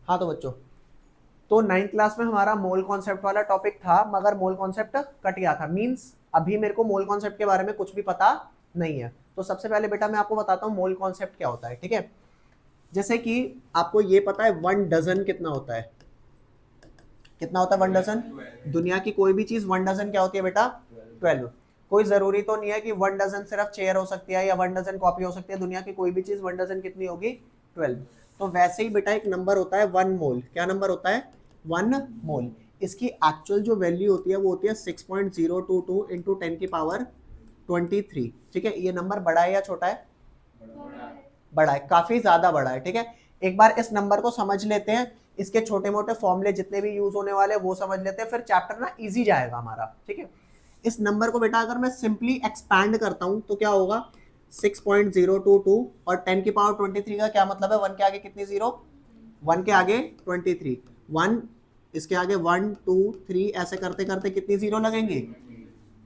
हाँ तो बच्चों, तो 9th क्लास में हमारा मोल कॉन्सेप्ट वाला टॉपिक था, मगर मोल कॉन्सेप्ट कट गया था। मींस अभी मेरे को मोल कॉन्सेप्ट के बारे में कुछ भी पता नहीं है। तो सबसे पहले बेटा मैं आपको बताता हूँ मोल कॉन्सेप्ट क्या होता है, ठीक है। जैसे कि आपको ये पता है 1 डजन कितना होता है, कितना होता है 1 डजन? दुनिया की कोई भी चीज 1 डजन क्या होती है बेटा? 12। कोई जरूरी तो नहीं है कि 1 डजन सिर्फ चेयर हो सकती है या 1 डजन कॉपी हो सकती है। दुनिया की कोई भी चीज 1 डजन कितनी होगी? 12। तो वैसे ही बेटा एक नंबर होता है 1 मोल। क्या नंबर होता है? 1 मोल। इसकी एक्चुअल जो वैल्यू होती है वो होती है 6.022 इंटू 10 की पावर 23। ठीक है, ये नंबर बड़ा है या छोटा है? बड़ा है, काफी ज्यादा बड़ा है। ठीक है, एक बार इस नंबर को समझ लेते हैं, इसके छोटे मोटे फॉर्मूले जितने भी यूज होने वाले वो समझ लेते हैं, फिर चैप्टर ना इजी जाएगा हमारा। ठीक है, इस नंबर को बेटा अगर मैं सिंपली एक्सपैंड करता हूं तो क्या होगा? 6.022 और 10 की पावर 23 का क्या मतलब है? 1 के आगे कितनी जीरो? 1 के आगे 23। 1, इसके आगे 1 2 3 ऐसे करते करते कितनी जीरो लगेंगे?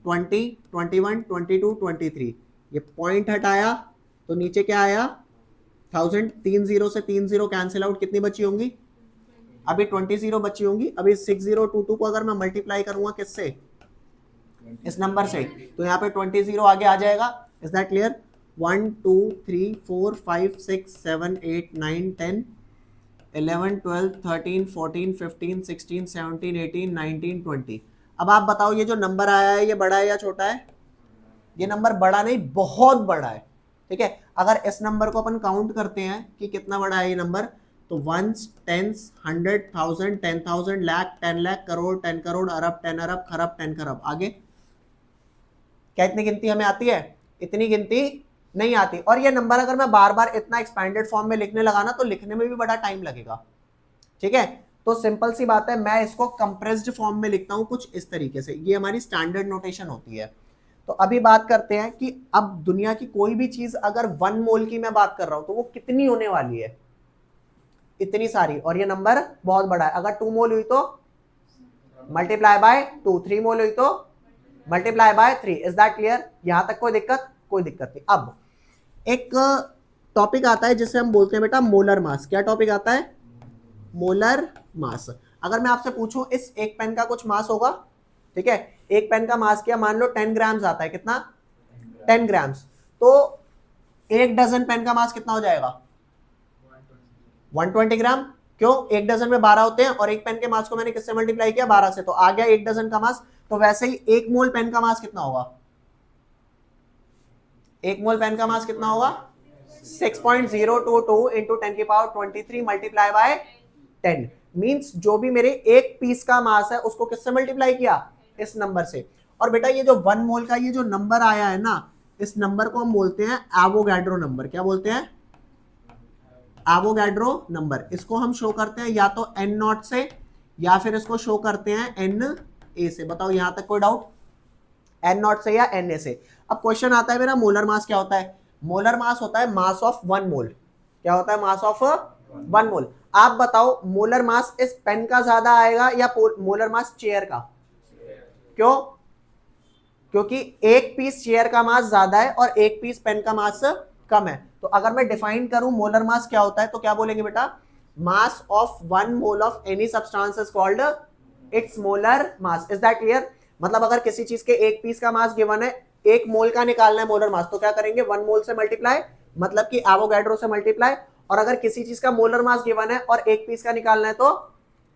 20, 21, 22, 23। ये पॉइंट हटाया तो नीचे क्या आया? 1000। 3 जीरो से 3 जीरो कैंसिल आउट, कितनी बची होंगी? अभी 20 जीरो बची होंगी। अभी 6022 को अगर मैं मल्टीप्लाई करूंगा किससे? इस नंबर से, तो यहाँ पे 20 जीरो आगे आ जाएगा। Is that clear? 1 2 3 4 5 6 7 8 9 10 11 12 13 14 15 16 17 18 19 20। अब आप बताओ ये जो नंबर आया है ये बड़ा है या छोटा है? ये नंबर बड़ा नहीं, बहुत बड़ा है। ठीक है, अगर इस नंबर को अपन काउंट करते हैं कि कितना बड़ा है ये नंबर, तो वंस, टेंस, 100, 1000, 10,000, लाख, 10 लाख, करोड़, 10 करोड़, अरब, 10 अरब, खरब, 10 खरब। आगे क्या इतनी गिनती हमें आती है? इतनी गिनती नहीं आती। और ये नंबर अगर मैं बार बार इतना एक्सपैंडेड फॉर्म में लिखने लगा ना तो लिखने में भी बड़ा टाइम लगेगा। ठीक है, तो सिंपल सी बात है, मैं इसको कंप्रेस्ड फॉर्म में लिखता हूं कुछ इस तरीके से। ये हमारी स्टैंडर्ड नोटेशन होती है। तो अभी बात करते हैं कि अब दुनिया की कोई भी चीज अगर 1 मोल की मैं बात कर रहा हूं तो वो कितनी होने वाली है? इतनी सारी। और ये नंबर बहुत बड़ा है। अगर 2 मोल हुई तो मल्टीप्लाई बाय 2, 3 मोल हुई तो multiply by 3। Is that clear? यहां तक कोई दिक्कत? कोई दिक्कत नहीं। अब एक टॉपिक आता है जिसे हम बोलते हैं बेटा मोलर मास। क्या टॉपिक आता है? Molar mass. अगर मैं आपसे पूछूं इस एक पेन का कुछ मास होगा? ठीक है, एक पेन का मास क्या, मान लो 10 ग्राम्स आता है। कितना? 10 ग्राम्स। तो 1 डजन पेन का मास कितना हो जाएगा? 120 ग्राम। क्यों? 1 डजन में 12 होते हैं और एक पेन के मास को मैंने किससे मल्टीप्लाई किया? 12 से, तो आ गया 1 डजन का मास। तो वैसे ही 1 मोल पेन का मास कितना होगा? 1 मोल पेन का मास कितना होगा? 6.022 इंटू 10 की पावर 23 मल्टीप्लाई बाय 10। मीन्स जो भी मेरे एक पीस का मास है उसको किससे मल्टीप्लाई किया? इस नंबर से। और बेटा ये जो 1 मोल का ये जो नंबर आया है ना, इस नंबर को हम बोलते हैं एवोगैड्रो नंबर। क्या बोलते हैं? Avogadro number. इसको हम शो करते हैं या तो एन नॉट से या फिर इसको शो करते हैं एन ए से। बताओ यहां तक कोई डाउट? एन नॉट से या एन ए से। अब क्वेश्चन आता है मेरा मोलर मास क्या होता है? मोलर मास होता है मास ऑफ 1 मोल। क्या होता है? मास ऑफ 1 मोल। आप बताओ मोलर मास इस पेन का ज्यादा आएगा या मोलर मास चेयर का? क्यों? क्योंकि एक पीस चेयर का मास ज्यादा है और एक पीस पेन का मास कम है। तो अगर मैं डिफाइन करूं मोलर मास क्या होता है तो क्या बोलेंगे बेटा? Mass of 1 mole of any substance is called its molar mass. Is that clear? मतलब अगर किसी चीज के एक पीस का मास गिवन है, 1 मोल का निकालना है मोलर मास, तो क्या करेंगे? 1 मोल से मल्टीप्लाई, मतलब कि एवोगैड्रो से मल्टीप्लाई। और अगर किसी चीज का मोलर मास गिवन है और एक पीस का निकालना है तो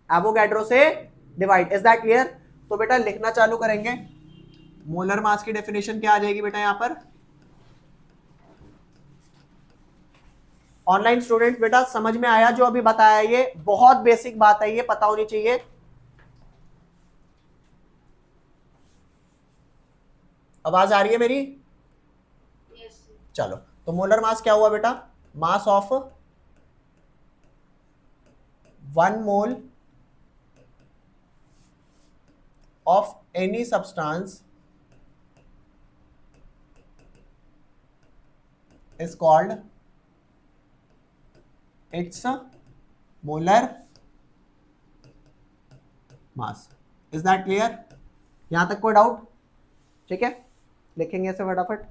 एवोगैड्रो से डिवाइड। Is that clear? तो बेटा लिखना चालू करेंगे। मोलर मास की डेफिनेशन क्या आ जाएगी बेटा यहां पर? ऑनलाइन स्टूडेंट बेटा समझ में आया जो अभी बताया? ये बहुत बेसिक बात है, ये पता होनी चाहिए। आवाज आ रही है मेरी? चलो, तो मोलर मास क्या हुआ बेटा? Mass of 1 mole of any substance is called its molar mass. Is that clear? यहां तक कोई डाउट? ठीक है, लिखेंगे इसे फटाफट।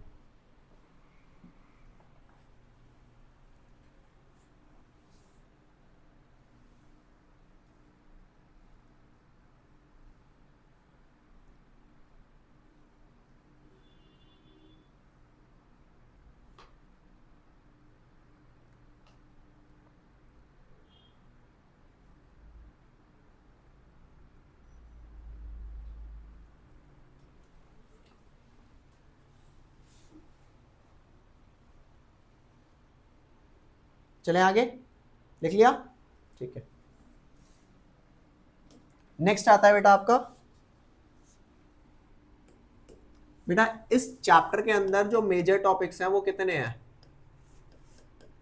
चले आगे, लिख लिया, ठीक है। नेक्स्ट आता है बेटा आपका, बेटा इस चैप्टर के अंदर जो मेजर टॉपिक्स हैं वो कितने हैं?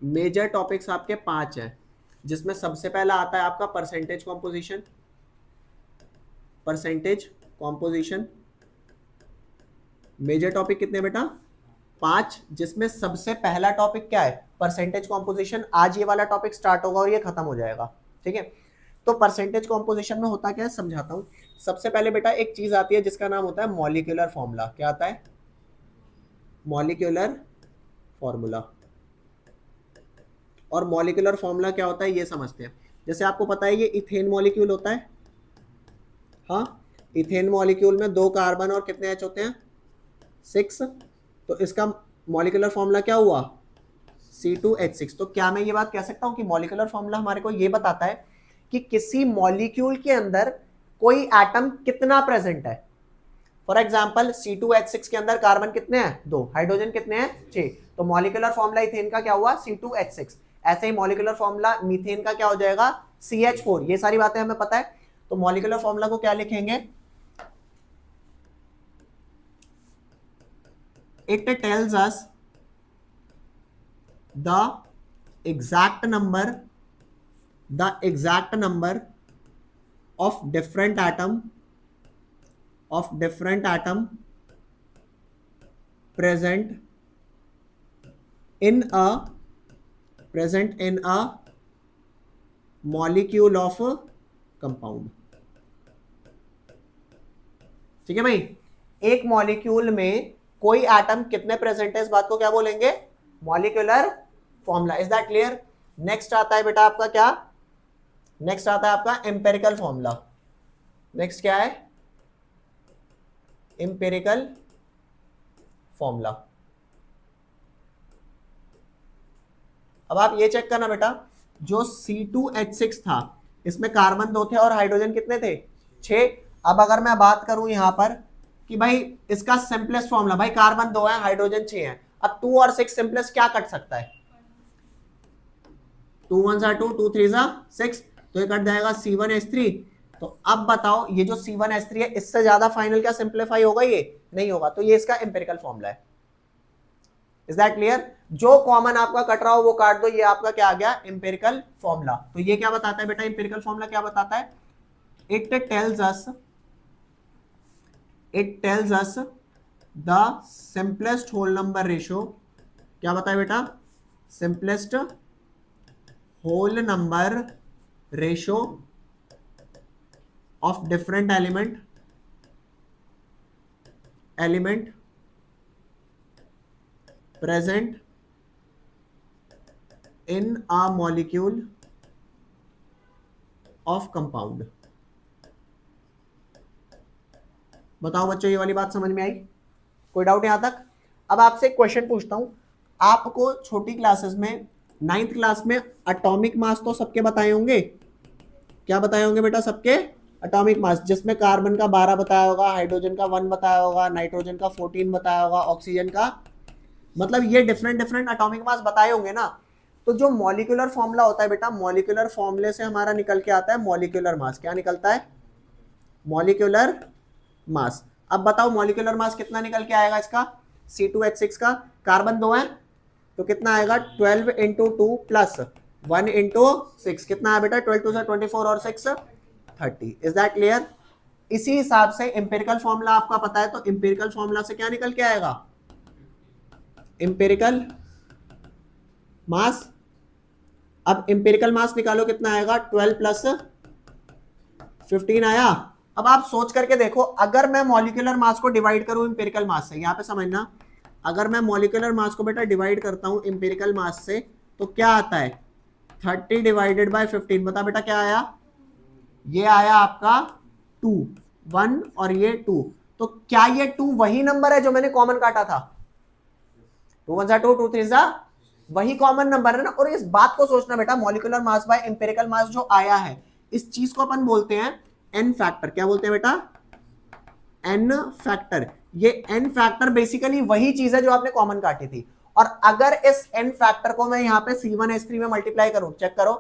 मेजर टॉपिक्स आपके 5 हैं, जिसमें सबसे पहला आता है आपका percentage composition. Percentage composition major topic कितने बेटा? 5, जिसमें सबसे पहला टॉपिक क्या है? Percentage composition. आज ये वाला टॉपिक स्टार्ट होगा और ये खत्म हो जाएगा, ठीक है। तो परसेंटेज कॉम्पोजिशन में होता क्या है समझाता हूं। सबसे पहले बेटा एक चीज आती है जिसका नाम होता है मॉलिक्यूलर फॉर्मूला। क्या आता है? Molecular formula. और मॉलिक्यूलर फॉर्मूला क्या होता है ये समझते हैं। जैसे आपको पता है ये इथेन मॉलिक्यूल होता है, हाँ, इथेन मॉलिक्यूल में 2 कार्बन और कितने एच होते हैं? 6। तो इसका मॉलिक्यूलर फॉर्मूला क्या हुआ? C2H6। तो क्या मैं ये बात कह सकता हूं कि मॉलिक्यूलर फॉर्मूला हमारे को ये बताता है कि किसी मॉलिक्यूल के अंदर कोई एटम कितना प्रेजेंट है? फॉर एग्जाम्पल C2H6 के अंदर कार्बन कितने हैं? 2, हाइड्रोजन कितने हैं? 6। तो मॉलिक्यूलर फॉर्मूला इथेन का क्या हुआ? C2H6। ऐसे ही मॉलिक्यूलर फॉर्मूला मीथेन का क्या हो जाएगा? CH4। ये सारी बातें हमें पता है। तो मॉलिक्यूलर फॉर्मूला को क्या लिखेंगे? It tells us the exact number of different atom present in a molecule of compound। ठीक है भाई, एक मॉलिक्यूल में कोई एटम कितने प्रेजेंट है, इस बात को क्या बोलेंगे? Molecular formula. Is that clear? Next आता है बेटा आपका क्या? नेक्स्ट आता है आपका एम्पेरिकल फॉर्मूला। नेक्स्ट क्या है? Empirical formula. अब आप ये चेक करना बेटा, जो C2H6 था इसमें कार्बन 2 थे और हाइड्रोजन कितने थे? 6। अब अगर मैं बात करूं यहां पर कि भाई इसका सिंपलेस्ट फॉर्मूला, भाई कार्बन 2 है, हाइड्रोजन 6 है, अब 2 और 6 सिंपलेस्ट क्या कट सकता है? 2 1 2, 2 3 6, तो ये कट जाएगा C1H3। तो अब बताओ ये जो C1H3 है इससे ज्यादा फाइनल क्या सिंप्लीफाई होगा? ये नहीं होगा। तो ये इसका एम्पिरिकल फॉर्मूला है। Is that clear? जो कॉमन आपका कट रहा हो वो काट दो, ये आपका क्या आ गया? Empirical formula. तो ये क्या बताता है बेटा? एम्पिरिकल फॉर्मूला क्या बताता है? It tells us the simplest whole number ratio. क्या बताए बेटा? Simplest whole number ratio of different element present in a molecule of compound. बताओ बच्चों, ये वाली बात समझ में आई? कोई डाउट यहां तक? अब आपसे एक क्वेश्चन पूछता हूं। आपको छोटी क्लासेस में 9th क्लास में एटॉमिक मास तो सबके बताए होंगे। क्या बताए होंगे बेटा? सबके एटॉमिक मास, जिसमें कार्बन का 12 बताया होगा, हाइड्रोजन का 1 बताया होगा, नाइट्रोजन का 14 बताया होगा, ऑक्सीजन का, मतलब ये डिफरेंट एटॉमिक मास बताए होंगे ना। तो जो मॉलिक्यूलर फॉर्मूला होता है बेटा, मॉलिक्यूलर फॉर्मूले से हमारा निकल के आता है मॉलिक्यूलर मास। क्या निकलता है? Molecular mass. अब बताओ मॉलिक्यूलर मास कितना निकल के आएगा इसका? C2H6 का कार्बन 2 है तो कितना आएगा? 12 इंटू 2 प्लस 1 इंटू 6, कितना है बेटा? 12 2 24 और 6 30। Is that clear? इसी हिसाब से इंपेरिकल फॉर्मूला आपका पता है, तो इंपेरिकल फॉर्मूला से क्या निकल के आएगा? इंपेरिकल मास। अब इंपेरिकल मास निकालो, कितना आएगा? 12 प्लस 15 आया। अब आप सोच करके देखो, अगर मैं मॉलिक्यूलर मास को डिवाइड करूं इंपेरिकल मास से, यहां पे समझना, अगर मैं मॉलिक्यूलर मास को बेटा डिवाइड करता हूं इंपेरिकल मास से तो क्या आता है? 30 डिवाइडेड बाय 15। बता बेटा क्या आया? ये आया आपका 2, 1 और ये 2। तो क्या ये 2 वही नंबर है जो मैंने कॉमन काटा था? 2 1 2, 2 3 वही कॉमन नंबर है ना। और इस बात को सोचना बेटा, मॉलिक्यूलर मास बाय इंपेरिकल मास जो आया है, इस चीज को अपन बोलते हैं एन फैक्टर। क्या बोलते हैं बेटा? N factor. ये एन फैक्टर बेसिकली वही चीज है जो आपने कॉमन काटी थी। और अगर इस n फैक्टर को मैं यहाँ पे C1H3 में मल्टीप्लाई करूं, चेक करो,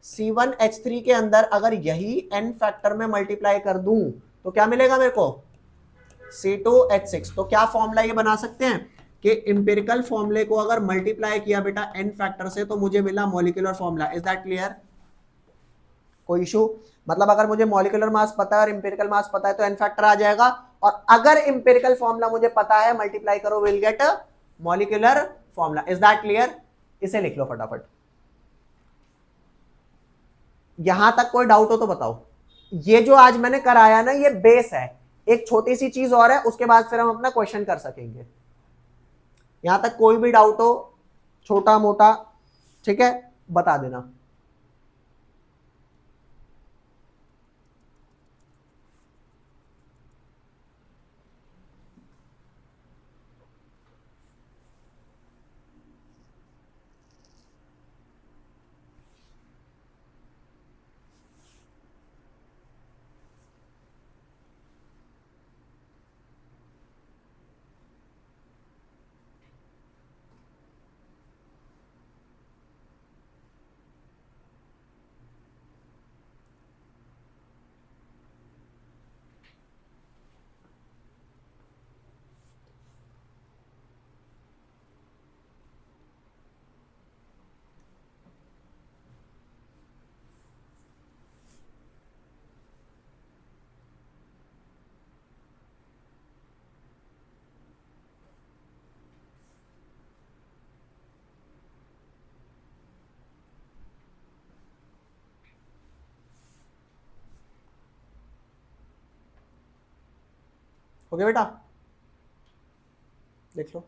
C1H3 के अंदर अगर यही n फैक्टर में मल्टीप्लाई कर दूं तो क्या मिलेगा मेरे को, C2H6। तो क्या फॉर्मूला ये बना सकते हैं कि इंपेरिकल फॉर्मूले को अगर मल्टीप्लाई किया बेटा n फैक्टर से तो मुझे मिला molecular formula. Is that clear? कोई इशू? मतलब अगर मुझे मॉलिक्यूलर मास पता है और इंपेरिकल मास पता है तो n फैक्टर आ जाएगा, और अगर इंपेरिकल फॉर्मूला मुझे पता है मल्टीप्लाई करो will get molecular formula. Is that clear? इसे लिख लो फटाफट। यहां तक कोई डाउट हो तो बताओ। ये जो आज मैंने कराया ना ये बेस है, एक छोटी सी चीज और है, उसके बाद फिर हम अपना क्वेश्चन कर सकेंगे। यहां तक कोई भी डाउट हो छोटा मोटा, ठीक है, बता देना। ओके बेटा, देख लो।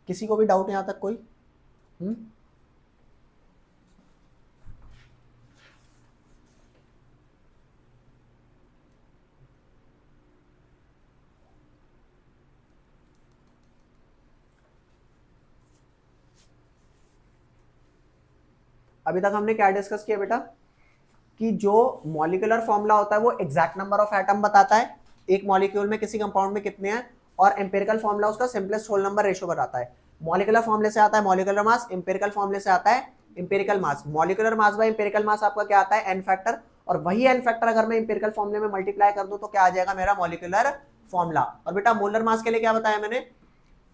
किसी को भी डाउट यहां तक कोई? अभी तक हमने क्या डिस्कस किया बेटा, कि जो मॉलिक्यूलर फॉर्मूला होता है वो एग्जैक्ट नंबर ऑफ एटम बताता है, एक मॉलिक्यूल में किसी कंपाउंड में कितने हैं, और एम्पिरिकल फॉर्मूला उसका सिंपलेस्ट होल नंबर रेशियो बताता है। मॉलिक्यूलर फॉर्मूले से आता है मॉलिक्यूलर मास, एम्पिरिकल फॉर्मूले से आता है empirical mass. Molecular mass by empirical mass आपका क्या आता है, एन फैक्टर, और वही एन फैक्टर अगर मैं एम्पिरिकल फॉर्मूले में मल्टीप्लाई कर दूं तो क्या आ जाएगा मेरा मॉलिक्यूलर फॉर्मूला। और बेटा मोलर मास के लिए क्या बताया मैंने,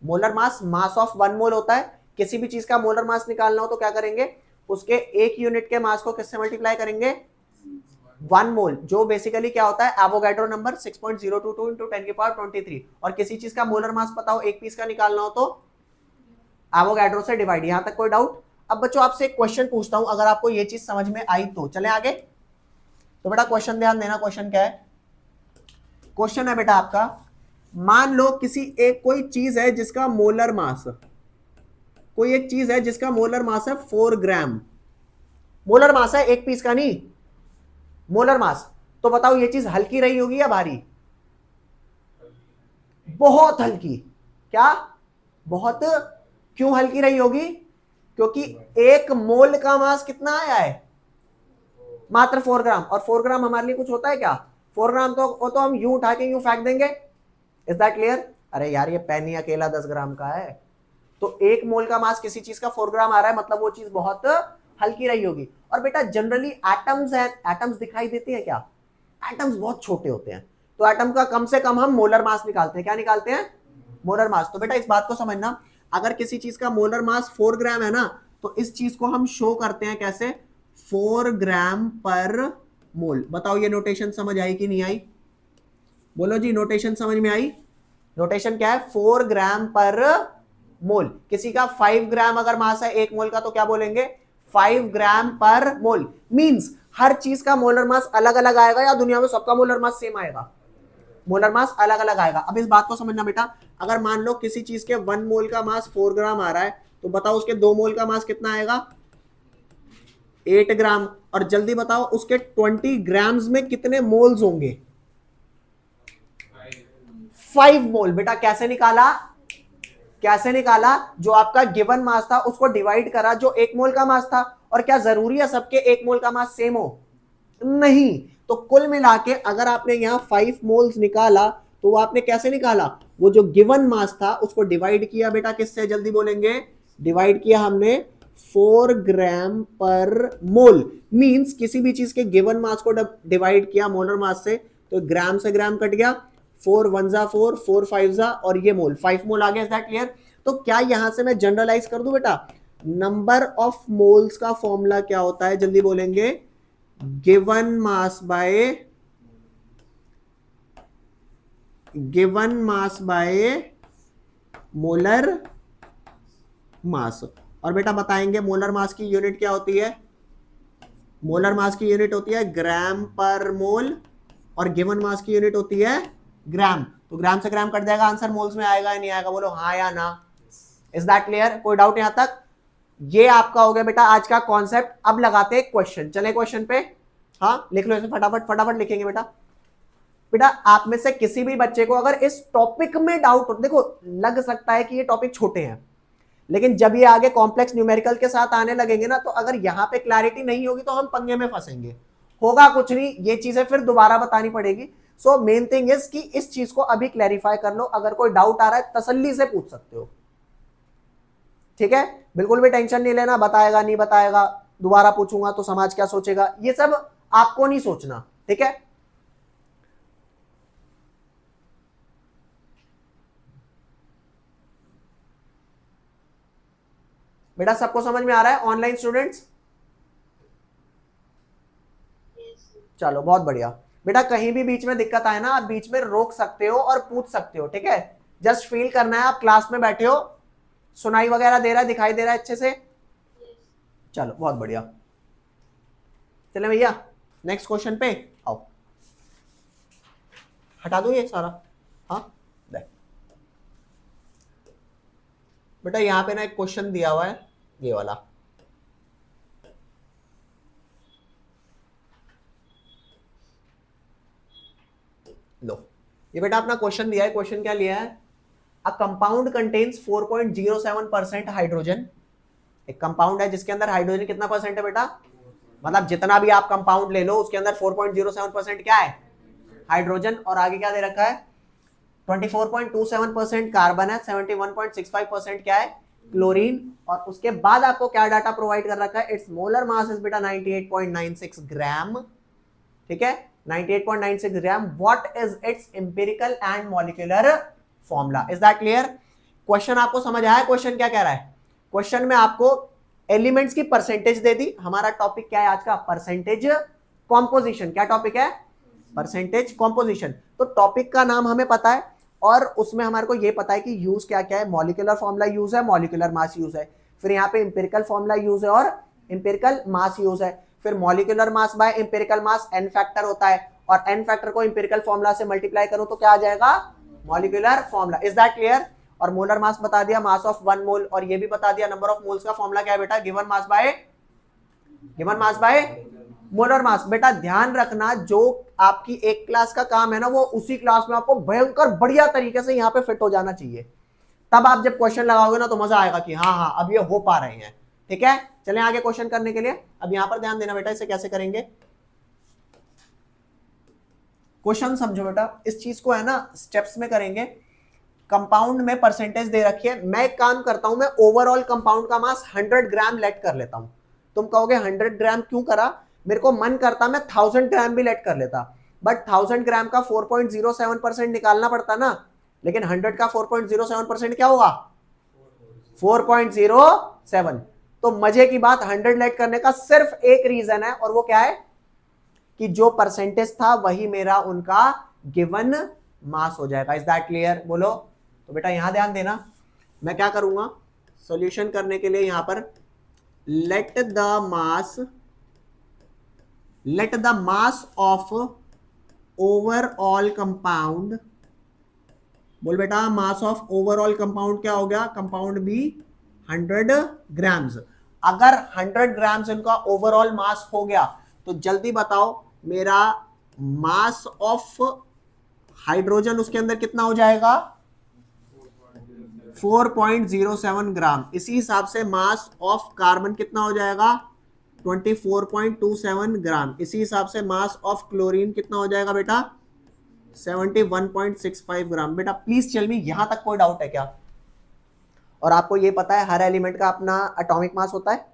मोलर मास मास ऑफ 1 मोल होता है। किसी भी चीज का मोलर मास निकालना हो तो क्या करेंगे, उसके एक यूनिट के मास को किससे मल्टीप्लाई करेंगे, 1 मोल, जो बेसिकली क्या होता है एवोगैड्रो नंबर 6.022 into 10 की पावर 23। और किसी चीज का मोलर मास पता हो, एक पीस का निकालना हो तो एवोगैड्रो से डिवाइड। यहां तक कोई डाउट? अब बच्चों आपसे एक क्वेश्चन पूछता हूं, अगर आपको ये चीज समझ में आई तो चले आगे। तो बेटा क्वेश्चन ध्यान देना, क्वेश्चन क्या है, क्वेश्चन है बेटा आपका, मान लो किसी एक कोई चीज है जिसका मोलर मास, कोई एक चीज है जिसका मोलर मास है 4 ग्राम, मोलर मास है, एक पीस का नहीं, मोलर मास। तो बताओ ये चीज हल्की रही होगी या भारी? बहुत हल्की। क्या? बहुत। क्यों हल्की रही होगी? क्योंकि एक मोल का मास कितना आया है, मात्र 4 ग्राम। और 4 ग्राम हमारे लिए कुछ होता है क्या, 4 ग्राम तो वो तो हम यूं उठा के यूं फेंक देंगे। Is that clear? अरे यार ये पेन ही अकेला 10 ग्राम का है, तो एक मोल का मास किसी चीज का 4 ग्राम आ रहा है, मतलब वो चीज बहुत हल्की रही होगी। और बेटा जनरली एटम्स हैं, एटम्स दिखाई देते हैं क्या, एटम्स बहुत छोटे होते हैं, तो एटम का कम से कम हम मोलर मास निकालते हैं। क्या निकालते हैं? Molar mass. तो बेटा इस बात को समझना, अगर किसी चीज का मोलर मास 4 ग्राम है ना, तो इस चीज को हम शो करते हैं कैसे, 4 ग्राम पर मोल। बताओ ये नोटेशन समझ आई कि नहीं आई? बोलो जी, नोटेशन समझ में आई? नोटेशन क्या है, 4 ग्राम पर मोल। किसी का 5 ग्राम अगर मास है एक मोल का तो क्या बोलेंगे, 5 ग्राम पर मोल। मींस हर चीज का मोलर मास अलग अलग आएगा या दुनिया में सबका मोलर मास सेम आएगा? मोलर मास अलग अलग आएगा। अब इस बात को समझना बेटा, अगर मान लो किसी चीज के 1 मोल का मास 4 ग्राम आ रहा है, तो बताओ उसके 2 मोल का मास कितना आएगा, 8 ग्राम। और जल्दी बताओ उसके 20 ग्राम्स में कितने मोल्स होंगे, 5 मोल। बेटा कैसे निकाला, कैसे निकाला, जो आपका गिवन मास था उसको डिवाइड करा जो 1 मोल का मास था। और क्या जरूरी है सबके 1 मोल का मास सेम हो? नहीं। तो कुल मिला के अगर आपने यहां 5 मोल्स निकाला तो वो आपने कैसे निकाला, वो जो गिवन मास था उसको डिवाइड किया बेटा किससे, जल्दी बोलेंगे, डिवाइड किया हमने 4 ग्राम पर मोल। मींस किसी भी चीज के गिवन मास को डिवाइड किया मोलर मास से, तो ग्राम से ग्राम कट गया, 4 1 जा 4, 4 5 जा, और ये मोल 5 मोल आ गया। Is that clear? तो क्या यहां से मैं जनरलाइज कर दूं बेटा, नंबर ऑफ मोल्स का फॉर्मूला क्या होता है, जल्दी बोलेंगे, given mass by molar mass. और बेटा बताएंगे मोलर मास की यूनिट क्या होती है, मोलर मास की यूनिट होती है ग्राम पर मोल, और गिवन मास की यूनिट होती है ग्राम। तो ग्राम से ग्राम कट जाएगा, आंसर मोल्स में आएगा या नहीं आएगा, बोलो हाँ या ना। Is that clear? कोई डाउट यहां तक? ये आपका हो गया बेटा आज का कॉन्सेप्ट। अब लगाते हैं क्वेश्चन, चले क्वेश्चन पे। हाँ लिख लो इसे फटाफट, फटाफट लिखेंगे बेटा। बेटा आप में से किसी भी बच्चे को अगर इस टॉपिक में डाउट हो, देखो लग सकता है कि ये टॉपिक छोटे हैं, लेकिन जब ये आगे कॉम्प्लेक्स न्यूमेरिकल के साथ आने लगेंगे ना, तो अगर यहां पे क्लैरिटी नहीं होगी तो हम पंगे में फंसेंगे। होगा कुछ नहीं, ये चीजें फिर दोबारा बतानी पड़ेगी। सो मेन थिंग इज कि इस चीज को अभी क्लैरिफाई कर लो। अगर कोई डाउट आ रहा है तसल्ली से पूछ सकते हो, ठीक है? बिल्कुल भी टेंशन नहीं लेना, बताएगा नहीं बताएगा, दोबारा पूछूंगा तो समाज क्या सोचेगा, ये सब आपको नहीं सोचना, ठीक है? बेटा सबको समझ में आ रहा है ऑनलाइन स्टूडेंट्स? चलो बहुत बढ़िया। बेटा कहीं भी बीच में दिक्कत आए ना, आप बीच में रोक सकते हो और पूछ सकते हो, ठीक है? जस्ट फील करना है आप क्लास में बैठे हो, सुनाई वगैरह दे रहा है, दिखाई दे रहा है अच्छे से? चलो बहुत बढ़िया। चले भैया नेक्स्ट क्वेश्चन पे आओ। हटा दो ये सारा। हाँ देख बेटा यहां पे ना एक क्वेश्चन दिया हुआ है, ये वाला। लो ये बेटा अपना क्वेश्चन दिया है। क्वेश्चन क्या लिया है, अ कंपाउंड कंटेन्स 4.07% हाइड्रोजन। एक कंपाउंड है जिसके अंदर हाइड्रोजन कितना परसेंट है बेटा, मतलब जितना भी आप कंपाउंड ले लो उसके अंदर 4.07% क्या है, हाइड्रोजन। और आगे क्या दे रखा है, 24.27% कार्बन है, 71.65% क्या है, क्लोरीन। और उसके बाद आपको क्या डाटा प्रोवाइड कर रखा है, इट्स मोलर मास इज बेटा 98.96 ग्राम, ठीक है? 98.96 gram. What is its empirical and molecular formula? Is that clear? Question आपको समझ आया? क्वेश्चन क्या कह रहा है, क्वेश्चन में आपको एलिमेंट्स की परसेंटेज दे दी। हमारा टॉपिक क्या है आज का, परसेंटेज कॉम्पोजिशन। क्या टॉपिक है, परसेंटेज कॉम्पोजिशन। तो टॉपिक का नाम हमें पता है, और उसमें हमारे को ये पता है कि यूज क्या क्या है, मॉलिक्यूलर फॉर्मूला यूज है, मॉलिक्यूलर मास यूज है, फिर यहाँ पे इंपेरिकल फॉर्मूला यूज है और इंपेरिकल मास यूज है। फिर मॉलिक्यूलर मास बाय इंपेरिकल मास n फैक्टर होता है, और n फैक्टर को इंपेरिकल फॉर्मूला से मल्टीप्लाई करो तो क्या आ जाएगा, molecular formula. Is that clear? और मोलर मास बता दिया, मास ऑफ 1 मोल, और ये भी बता दिया नंबर ऑफ मोल्स का फॉर्मूला क्या है बेटा, given mass by molar mass. बेटा ध्यान रखना, जो आपकी एक क्लास का काम है ना, वो उसी क्लास में आपको भयंकर बढ़िया तरीके से यहाँ पे फिट हो जाना चाहिए। तब आप जब क्वेश्चन लगाओगे ना तो मजा आएगा कि हाँ हाँ अब ये हो पा रहे हैं, ठीक है? चलें आगे क्वेश्चन करने के लिए। अब यहां पर ध्यान देना बेटा, इसे कैसे करेंगे, क्वेश्चन समझो बेटा। इस चीज को है ना स्टेप्स में करेंगे। कंपाउंड में परसेंटेज दे रखी है, मैं एक काम करता हूं, मैं ओवरऑल कंपाउंड का मास 100 ग्राम लेट कर लेता हूं। तुम कहोगे 100 ग्राम क्यों करा, मेरे को मन करता मैं 1000 ग्राम भी लेट कर लेता, बट 1000 ग्राम का 4.07% निकालना पड़ता ना, लेकिन 100 का 4.07% क्या होगा, 4.07। तो मजे की बात, 100 लेट करने का सिर्फ एक रीजन है, और वो क्या है कि जो परसेंटेज था वही मेरा उनका गिवन मास हो जाएगा। Is that clear? बोलो। तो बेटा यहां ध्यान देना, मैं क्या करूंगा सॉल्यूशन करने के लिए, यहां पर late the mass of overall compound, बोल बेटा मास ऑफ ओवरऑल कंपाउंड क्या हो गया, कंपाउंड बी 100 ग्राम्स। अगर 100 ग्राम्स इनका ओवरऑल मास हो गया तो जल्दी बताओ मेरा मास ऑफ हाइड्रोजन उसके अंदर कितना हो जाएगा, 4.07 ग्राम। इसी हिसाब से मास ऑफ कार्बन कितना हो जाएगा, 24.27 ग्राम। इसी हिसाब से मास ऑफ क्लोरीन कितना हो जाएगा बेटा, 71.65 ग्राम। बेटा प्लीज टेल मी, यहां तक कोई डाउट है क्या? और आपको ये पता है हर एलिमेंट का अपना एटॉमिक मास होता है।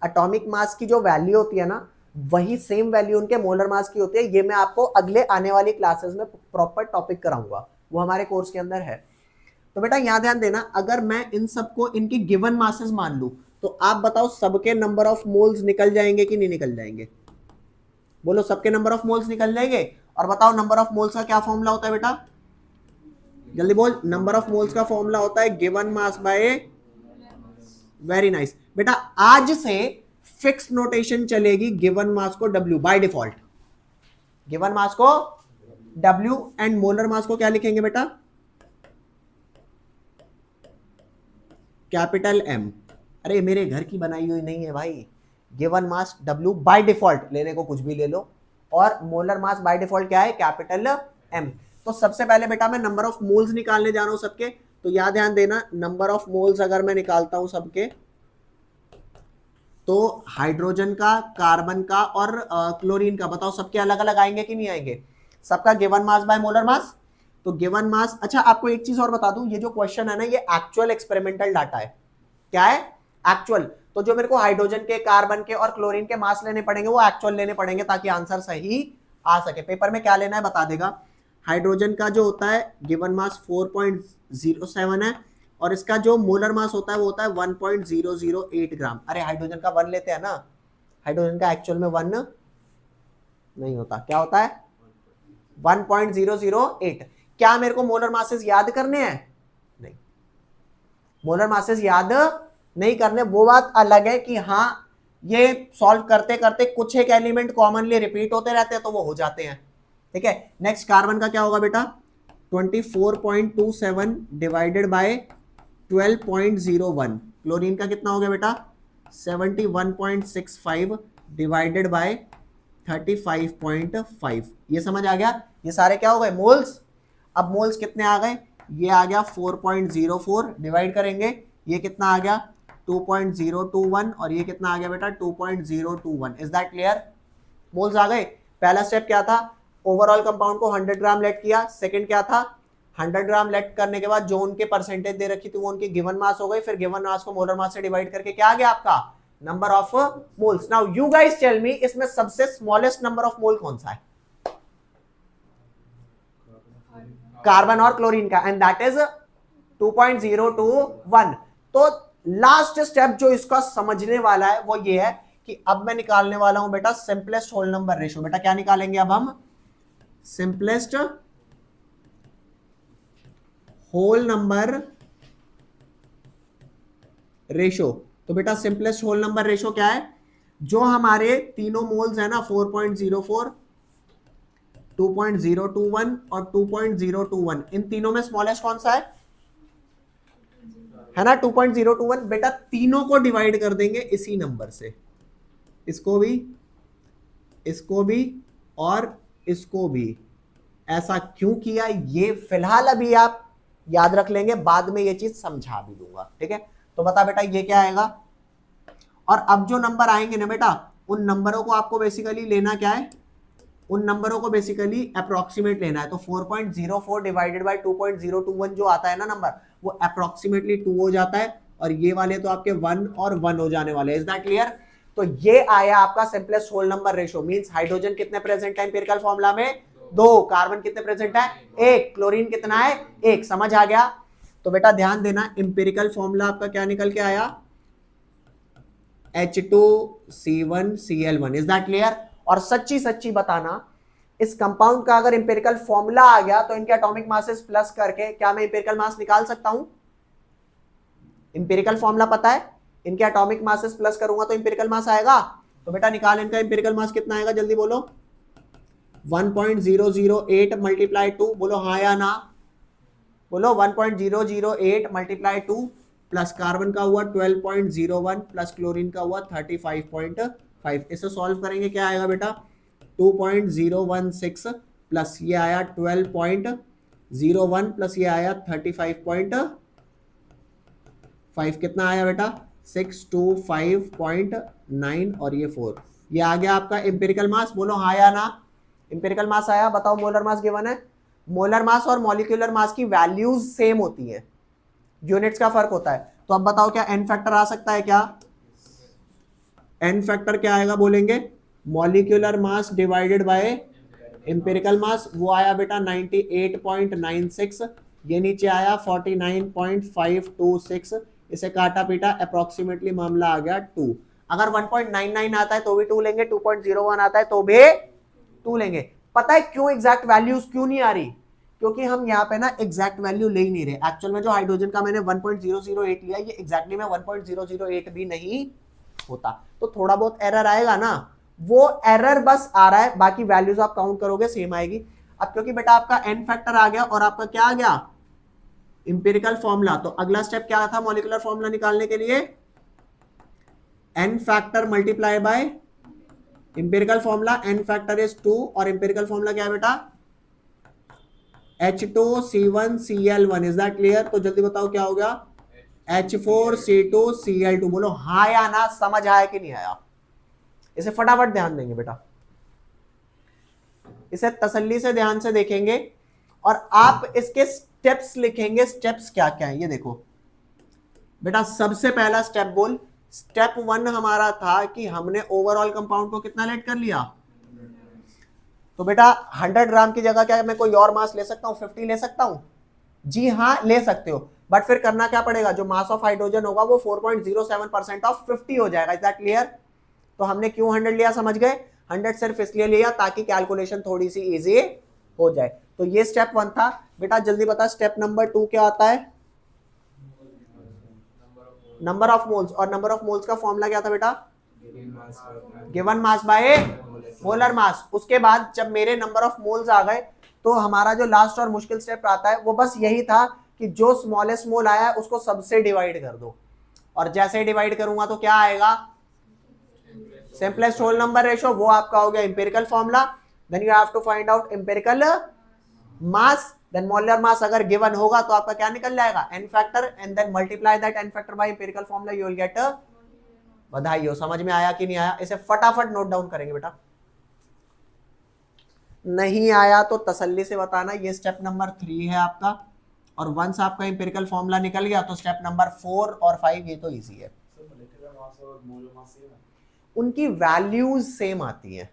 एटॉमिक मास की जो वैल्यू होती है ना, वही सेम वैल्यू उनके मोलर मास की होती है। ये मैं आपको अगले आने वाली क्लासेस में प्रॉपर टॉपिक कराऊंगा, वो हमारे कोर्स के अंदर है। तो बेटा यहां ध्यान देना, अगर मैं इन सबको इनकी गिवन मासेस मान लूं, तो आप बताओ सबके नंबर ऑफ मोल्स निकल जाएंगे कि नहीं निकल जाएंगे? बोलो सबके नंबर ऑफ मोल्स निकल जाएंगे। और बताओ नंबर ऑफ मोल्स का क्या फॉर्मूला होता है बेटा? जल्दी बोल। नंबर ऑफ मोल्स का फॉर्मूला होता है given mass by, very nice बेटा। आज से फिक्स नोटेशन चलेगी गिवन मास को W by default. Given mass को W एंड मोलर मास को क्या लिखेंगे बेटा? Capital M। अरे मेरे घर की बनाई हुई नहीं है भाई। Given mass W by default, लेने को कुछ भी ले लो, और मोलर मास बाय डिफॉल्ट क्या है? Capital M। तो सबसे पहले बेटा मैं नंबर ऑफ मोल्स निकालने जा रहा हूं सबके। तो याद ध्यान देना, नंबर ऑफ मोल्स अगर मैं निकालता हूं सबके, तो हाइड्रोजन का, कार्बन का और क्लोरीन का, बताओ सबके अलग अलग आएंगे कि नहीं आएंगे? सबका given mass by molar mass. तो गिवन मास, अच्छा आपको एक चीज और बता दूं, ये जो क्वेश्चन है ना, ये एक्चुअल एक्सपेरिमेंटल डाटा है। क्या है? एक्चुअल। तो जो मेरे को हाइड्रोजन के, कार्बन के और क्लोरीन के मास लेने पड़ेंगे, वो एक्चुअल लेने पड़ेंगे ताकि आंसर सही आ सके। पेपर में क्या लेना है बता देगा। हाइड्रोजन का जो होता है गिवन मास 4.07 है, और इसका जो मोलर मास होता है वो होता है 1.008 ग्राम। अरे हाइड्रोजन का 1 लेते हैं ना, हाइड्रोजन का एक्चुअल में 1 नहीं होता। क्या होता है? 1.008। क्या मेरे को मोलर मासेस याद करने हैं? नहीं, मोलर मासेस याद नहीं करने। वो बात अलग है कि हाँ, ये सॉल्व करते करते कुछ एक एलिमेंट कॉमनली रिपीट होते रहते हैं तो वो हो जाते हैं। ठीक है। नेक्स्ट कार्बन का क्या होगा बेटा? 24.27 डिवाइडेड बाय 12.01। क्लोरीन का कितना हो गया बेटा? 71.65 डिवाइडेड बाय 35.5। ये समझ आ गया? ये सारे क्या हो गए? मोल्स। अब मोल्स कितने आ गए? ये आ गया 4.04, डिवाइड करेंगे, ये कितना आ गया? 2.021, और ये कितना आ गया बेटा? 2.021। Is that clear? मोल्स आ गए। पहला स्टेप क्या था? ओवरऑल कंपाउंड को 100 ग्राम लेट किया। सेकंड क्या था? 100 ग्राम लेट करने के बाद जो उनके परसेंटेज दे रखी थी वो उनकी गिवन मास हो गई। फिर गिवन मास को मोलर मास से डिवाइड करके क्या आ गया आपका? Number of moles. Now you guys tell me, इसमें सबसे स्मॉलेस्ट नंबर ऑफ मोल कौन सा है? कार्बन और क्लोरीन का, एंड दैट इज 2.021। तो लास्ट स्टेप जो इसका समझने वाला है वो ये है कि अब मैं निकालने वाला हूं बेटा सिंपलेस्ट होल नंबर रेशियो। बेटा क्या निकालेंगे अब हम? Simplest whole number ratio. तो बेटा सिंपलेस्ट होल नंबर रेशियो क्या है? जो हमारे तीनों मोल्स है ना, 4.04, 2.021 और 2.021, इन तीनों में स्मॉलेस्ट कौन सा है ना? 2.021। बेटा तीनों को डिवाइड कर देंगे इसी नंबर से, इसको भी, इसको भी और इसको भी। ऐसा क्यों किया ये फिलहाल अभी आप याद रख लेंगे, बाद में ये चीज समझा भी दूंगा। ठीक है। तो बता बेटा ये क्या आएगा? और अब जो नंबर आएंगे ना बेटा, उन नंबरों को आपको बेसिकली लेना क्या है? उन नंबरों को बेसिकली अप्रोक्सीमेट लेना है। तो 4.04 डिवाइडेड बाय 2.021 जो आता है ना नंबर, वो अप्रोक्सीमेटली 2 हो जाता है, और ये वाले तो आपके 1 और 1 हो जाने वाले। Is that clear? तो ये आया आपका simplest whole number ratio. Means hydrogen कितने प्रेजेंट है एम्पिरिकल फॉर्मूला में? 2। कार्बन कितने प्रेजेंट है? 1। क्लोरीन कितना है? 1। समझ आ गया? तो बेटा ध्यान देना, एम्पिरिकल फॉर्मूला आपका क्या निकल के आया? H2C1Cl1। Is that clear? और सच्ची सच्ची बताना, इस कंपाउंड का अगर इंपेरिकल फॉर्मूला आ गया तो इनके एटॉमिक मासेस प्लस करके क्या मैं इंपेरिकल मास निकाल सकता हूं? इंपेरिकल फॉर्मूला पता है, इनके एटॉमिक मासेस प्लस करूंगा तो इंपेरिकल मास आएगा। तो बेटा निकाल इनका इंपेरिकल मास कितना आएगा, जल्दी बोलो। 1.008 मल्टीप्लाई 2, बोलो हाँ या ना? बोलो 1.008 मल्टीप्लाई 2 प्लस कार्बन का हुआ 12.01 प्लस क्लोरीन का हुआ 35.5। इसे सॉल्व करेंगे क्या आएगा बेटा? 2.016 प्लस ये आया 12.01 प्लस ये आया 35.5। कितना आया बेटा? 625.9 और ये 4। ये आ गया आपका इंपेरिकल मास। बोलो हाँ या ना? इंपेरिकल मास आया। बताओ मोलर मास गिवन है मोलर मास और मॉलिक्यूलर मास की वैल्यूज सेम होती है, यूनिट्स का फर्क होता है। तो अब बताओ क्या एन फैक्टर आ सकता है क्या? एन फैक्टर क्या आएगा बोलेंगे? Molecular mass divided by empirical mass. वो आया बेटा 98.96, ये नीचे आया 49.526। इसे काटा पीटा अप्रोक्सीमेटली मामला आ गया 2। अगर 1.99 आता है तो भी 2 लेंगे, 2.01 आता है तो भी 2 लेंगे। पता है क्यों एग्जैक्ट वैल्यूज क्यों नहीं आ रही? क्योंकि हम यहाँ पे ना एग्जैक्ट वैल्यू ले ही नहीं रहे। एक्चुअल में जो हाइड्रोजन का मैंने 1.008 लिया, ये एग्जैक्टली में 1.008 भी नहीं होता, तो थोड़ा बहुत एरर आएगा ना, वो एरर बस आ रहा है, बाकी वैल्यूज आप काउंट करोगे सेम आएगी। अब क्योंकि बेटा आपका एन फैक्टर आ गया और आपका क्या आ गया? Empirical formula. तो अगला स्टेप क्या था मॉलिक्यूलर फॉर्मूला निकालने के लिए? N factor multiply by empirical formula. N factor is 2 और इंपेरिकल फॉर्मूला क्या है बेटा? H2C1Cl1। Is that clear? तो जल्दी बताओ क्या हो गया? H4C2Cl2। बोलो हाँ या ना, समझ आया कि नहीं आया? इसे फटाफट ध्यान देंगे बेटा, इसे तसल्ली से ध्यान से देखेंगे और आप इसके स्टेप्स लिखेंगे। स्टेप्स क्या क्या है ये देखो बेटा। सबसे पहला स्टेप बोल। स्टेप 1 हमारा था कि हमने ओवरऑल कंपाउंड को कितना लेट कर लिया? तो बेटा 100 ग्राम की जगह क्या मैं कोई और मास ले सकता हूं? 50 ले सकता हूं? जी हाँ ले सकते हो, बट फिर करना क्या पड़ेगा? जो मास ऑफ हाइड्रोजन होगा वो 4.07% ऑफ 50 हो जाएगा। Is that clear? तो हमने क्यों 100 लिया समझ गए? 100 सिर्फ इसलिए लिया ताकि कैलकुलेशन थोड़ी सी इजी हो जाए। तो ये स्टेप 1 था बेटा। जल्दी बता स्टेप नंबर 2 क्या आता है? Number of moles. और नंबर ऑफ मोल्स का फॉर्मूला क्या था बेटा? Given mass by molar mass. उसके बाद जब मेरे नंबर ऑफ मोल्स आ गए तो हमारा जो लास्ट और मुश्किल स्टेप आता है वो बस यही था कि जो स्मॉलेस्ट मोल आया है उसको सबसे डिवाइड कर दो, और जैसे डिवाइड करूंगा तो क्या आएगा? Simplest whole number ratio. वो आपका हो गया empirical formula. Then you have to find out empirical mass. Then molar mass अगर गिवन होगा तो आपका क्या निकल जाएगा? N factor, and then multiply that n factor by empirical formula, you will get. बधाई हो। समझ में आया कि नहीं आया? इसे फटाफट नोट डाउन करेंगे बेटा। नहीं आया तो तसल्ली से बताना। ये स्टेप नंबर 3 है आपका, और वंस आपका इंपेरिकल फॉर्मूला निकल गया तो स्टेप नंबर 4 और 5 ये तो इजी है। उनकी वैल्यूज सेम आती है।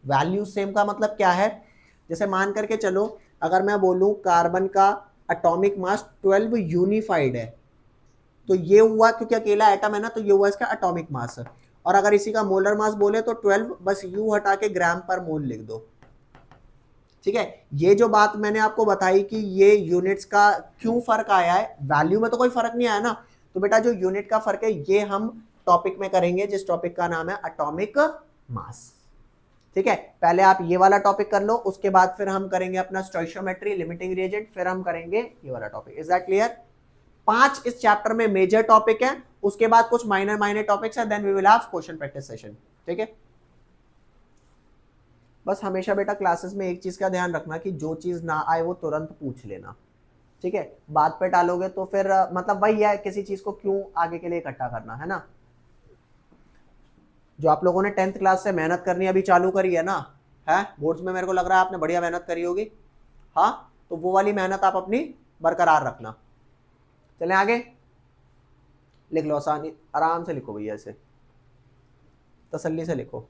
वैल्यूज सेम का मतलब क्या है? जैसे मान करके चलो, अगर मैं बोलूं कार्बन का एटॉमिक मास 12 यूनिफाइड है, तो ये हुआ क्योंकि अकेला एटम है ना, तो ये हुआ इसका एटॉमिक मास। और अगर इसी का मोलर मास बोले तो 12, बस यू हटा के ग्राम पर मोल लिख दो। ठीक है, ये जो बात मैंने आपको बताई कि ये यूनिट्स का क्यों फर्क आया है, वैल्यू में तो कोई फर्क नहीं आया ना। तो बेटा जो यूनिट का फर्क है ये हम टॉपिक में करेंगे, जिस टॉपिक का नाम है एटॉमिक मास। ठीक है, पहले आप ये वाला टॉपिक कर लो, उसके बाद फिर हम करेंगे अपना स्टोइशियोमेट्री, लिमिटिंग रिएजेंट, फिर हम करेंगे ये वाला टॉपिक। Is that clear? 5 इस चैप्टर में मेजर टॉपिक है, उसके बाद कुछ माइनर माइनर टॉपिक्स है, then we will have question practice session. ठीक है, बस हमेशा बेटा क्लासेस में एक चीज का ध्यान रखना कि जो चीज ना आए वो तुरंत पूछ लेना। ठीक है, बात पे टालोगे तो फिर मतलब वही है, किसी चीज को क्यों आगे के लिए इकट्ठा करना है ना। जो आप लोगों ने 10th क्लास से मेहनत करनी अभी चालू करी है ना, है बोर्ड्स में, मेरे को लग रहा है आपने बढ़िया मेहनत करी होगी। हाँ, तो वो वाली मेहनत आप अपनी बरकरार रखना। चलें आगे, लिख लो, आसानी आराम से लिखो भैया, इसे तसल्ली से लिखो।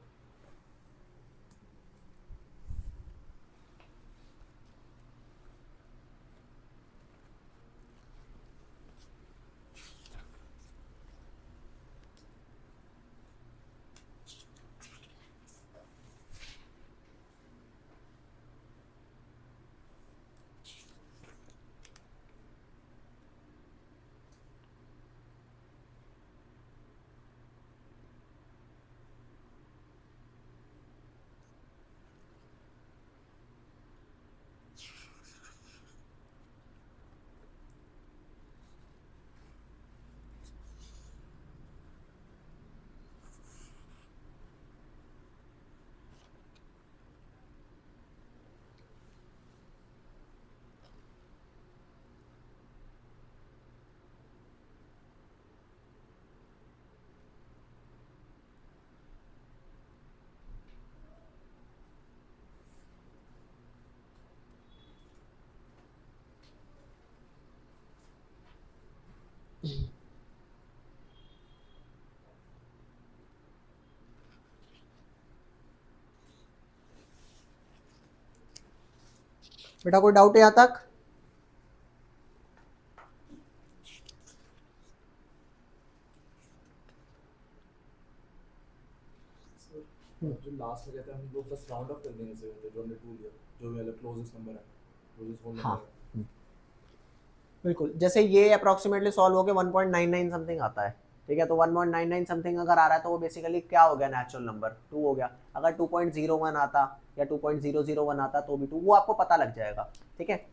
बेटा कोई डाउट है यहाँ तक? जो लास्ट में कहते हैं हम लोग बस राउंड ऑफ कर देंगे से जो हमने 2 लिया, जो भी मतलब क्लोजेस्ट नंबर है, क्लोजेस्ट होल हाँ नंबर है। बिल्कुल, जैसे ये अप्रोक्सीमेटली सॉल्व हो के 1.99 समथिंग आता है, ठीक है, तो 1.99 समथिंग अगर आ रहा है तो वो बेसिकली क्या हो गया, नेचुरल नंबर 2 हो गया। अगर 2.01 आता या 2.001 आता तो भी 2, वो आपको पता लग जाएगा, ठीक है।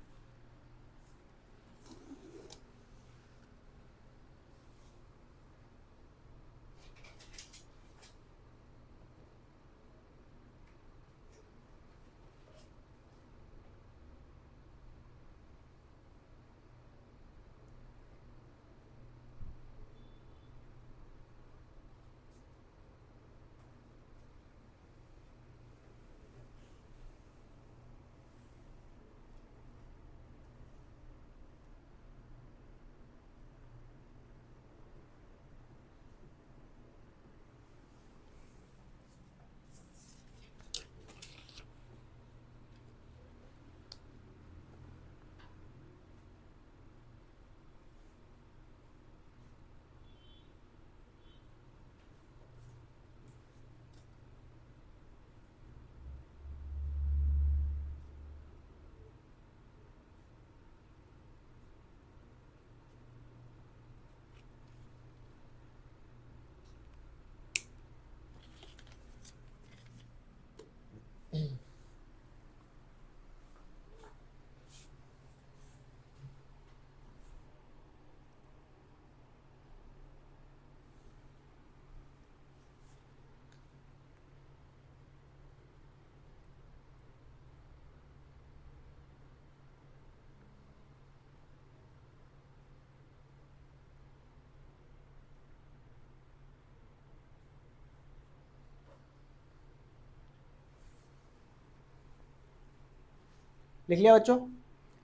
लिख लिया बच्चों?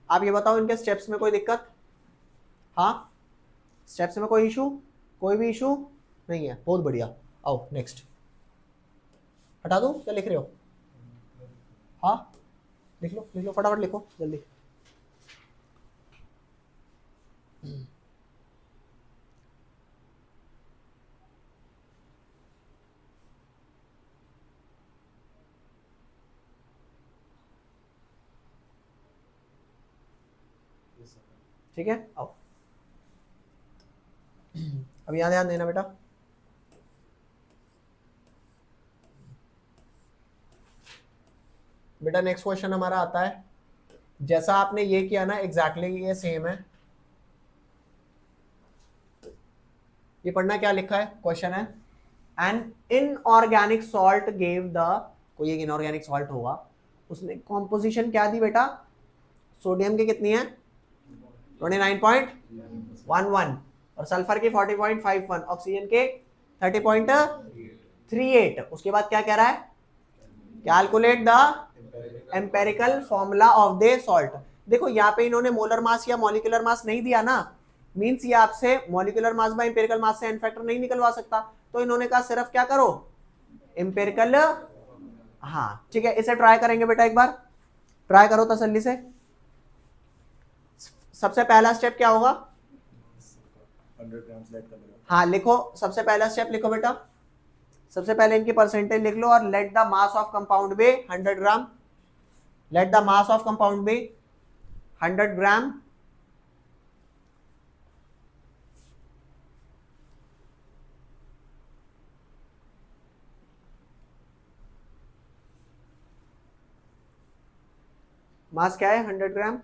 आप ये बताओ इनके स्टेप्स में कोई दिक्कत? हाँ, स्टेप्स में कोई इशू? कोई भी इशू नहीं है, बहुत बढ़िया। आओ नेक्स्ट, हटा दो, क्या लिख रहे हो? हाँ लिख लो फटाफट लिखो जल्दी। ठीक है, आओ अब यहाँ ध्यान देना बेटा। बेटा नेक्स्ट क्वेश्चन हमारा आता है, जैसा आपने ये किया ना एग्जैक्टली ये सेम है। ये पढ़ना क्या लिखा है, क्वेश्चन है an inorganic salt gave the, कोई एक इनऑर्गेनिक सॉल्ट होगा, उसने कॉम्पोजिशन क्या दी बेटा, सोडियम की कितनी है 29.11 और सल्फर के 40.51, ऑक्सीजन के 30.38। उसके बाद क्या कह रहा है, calculate the empirical formula of the salt. देखो यहाँ पे इन्होंने मोलर मास या मॉलिक्यूलर मास नहीं दिया ना, मींस ये आपसे मॉलिक्यूलर मास बाय एम्पेरिकल मास से एन फैक्टर नहीं निकलवा सकता, तो इन्होंने कहा सिर्फ क्या करो, एम्पेरिकल। हाँ ठीक है, इसे ट्राई करेंगे बेटा, एक बार ट्राई करो तसल्ली से। सबसे पहला स्टेप क्या होगा, 100 ग्राम सेलेक्ट कर लो। हाँ लिखो, सबसे पहला स्टेप लिखो बेटा, सबसे पहले इनकी परसेंटेज लिख लो और let the mass of compound be 100 gram, let the mass of compound be 100 gram. Mass क्या है 100 ग्राम,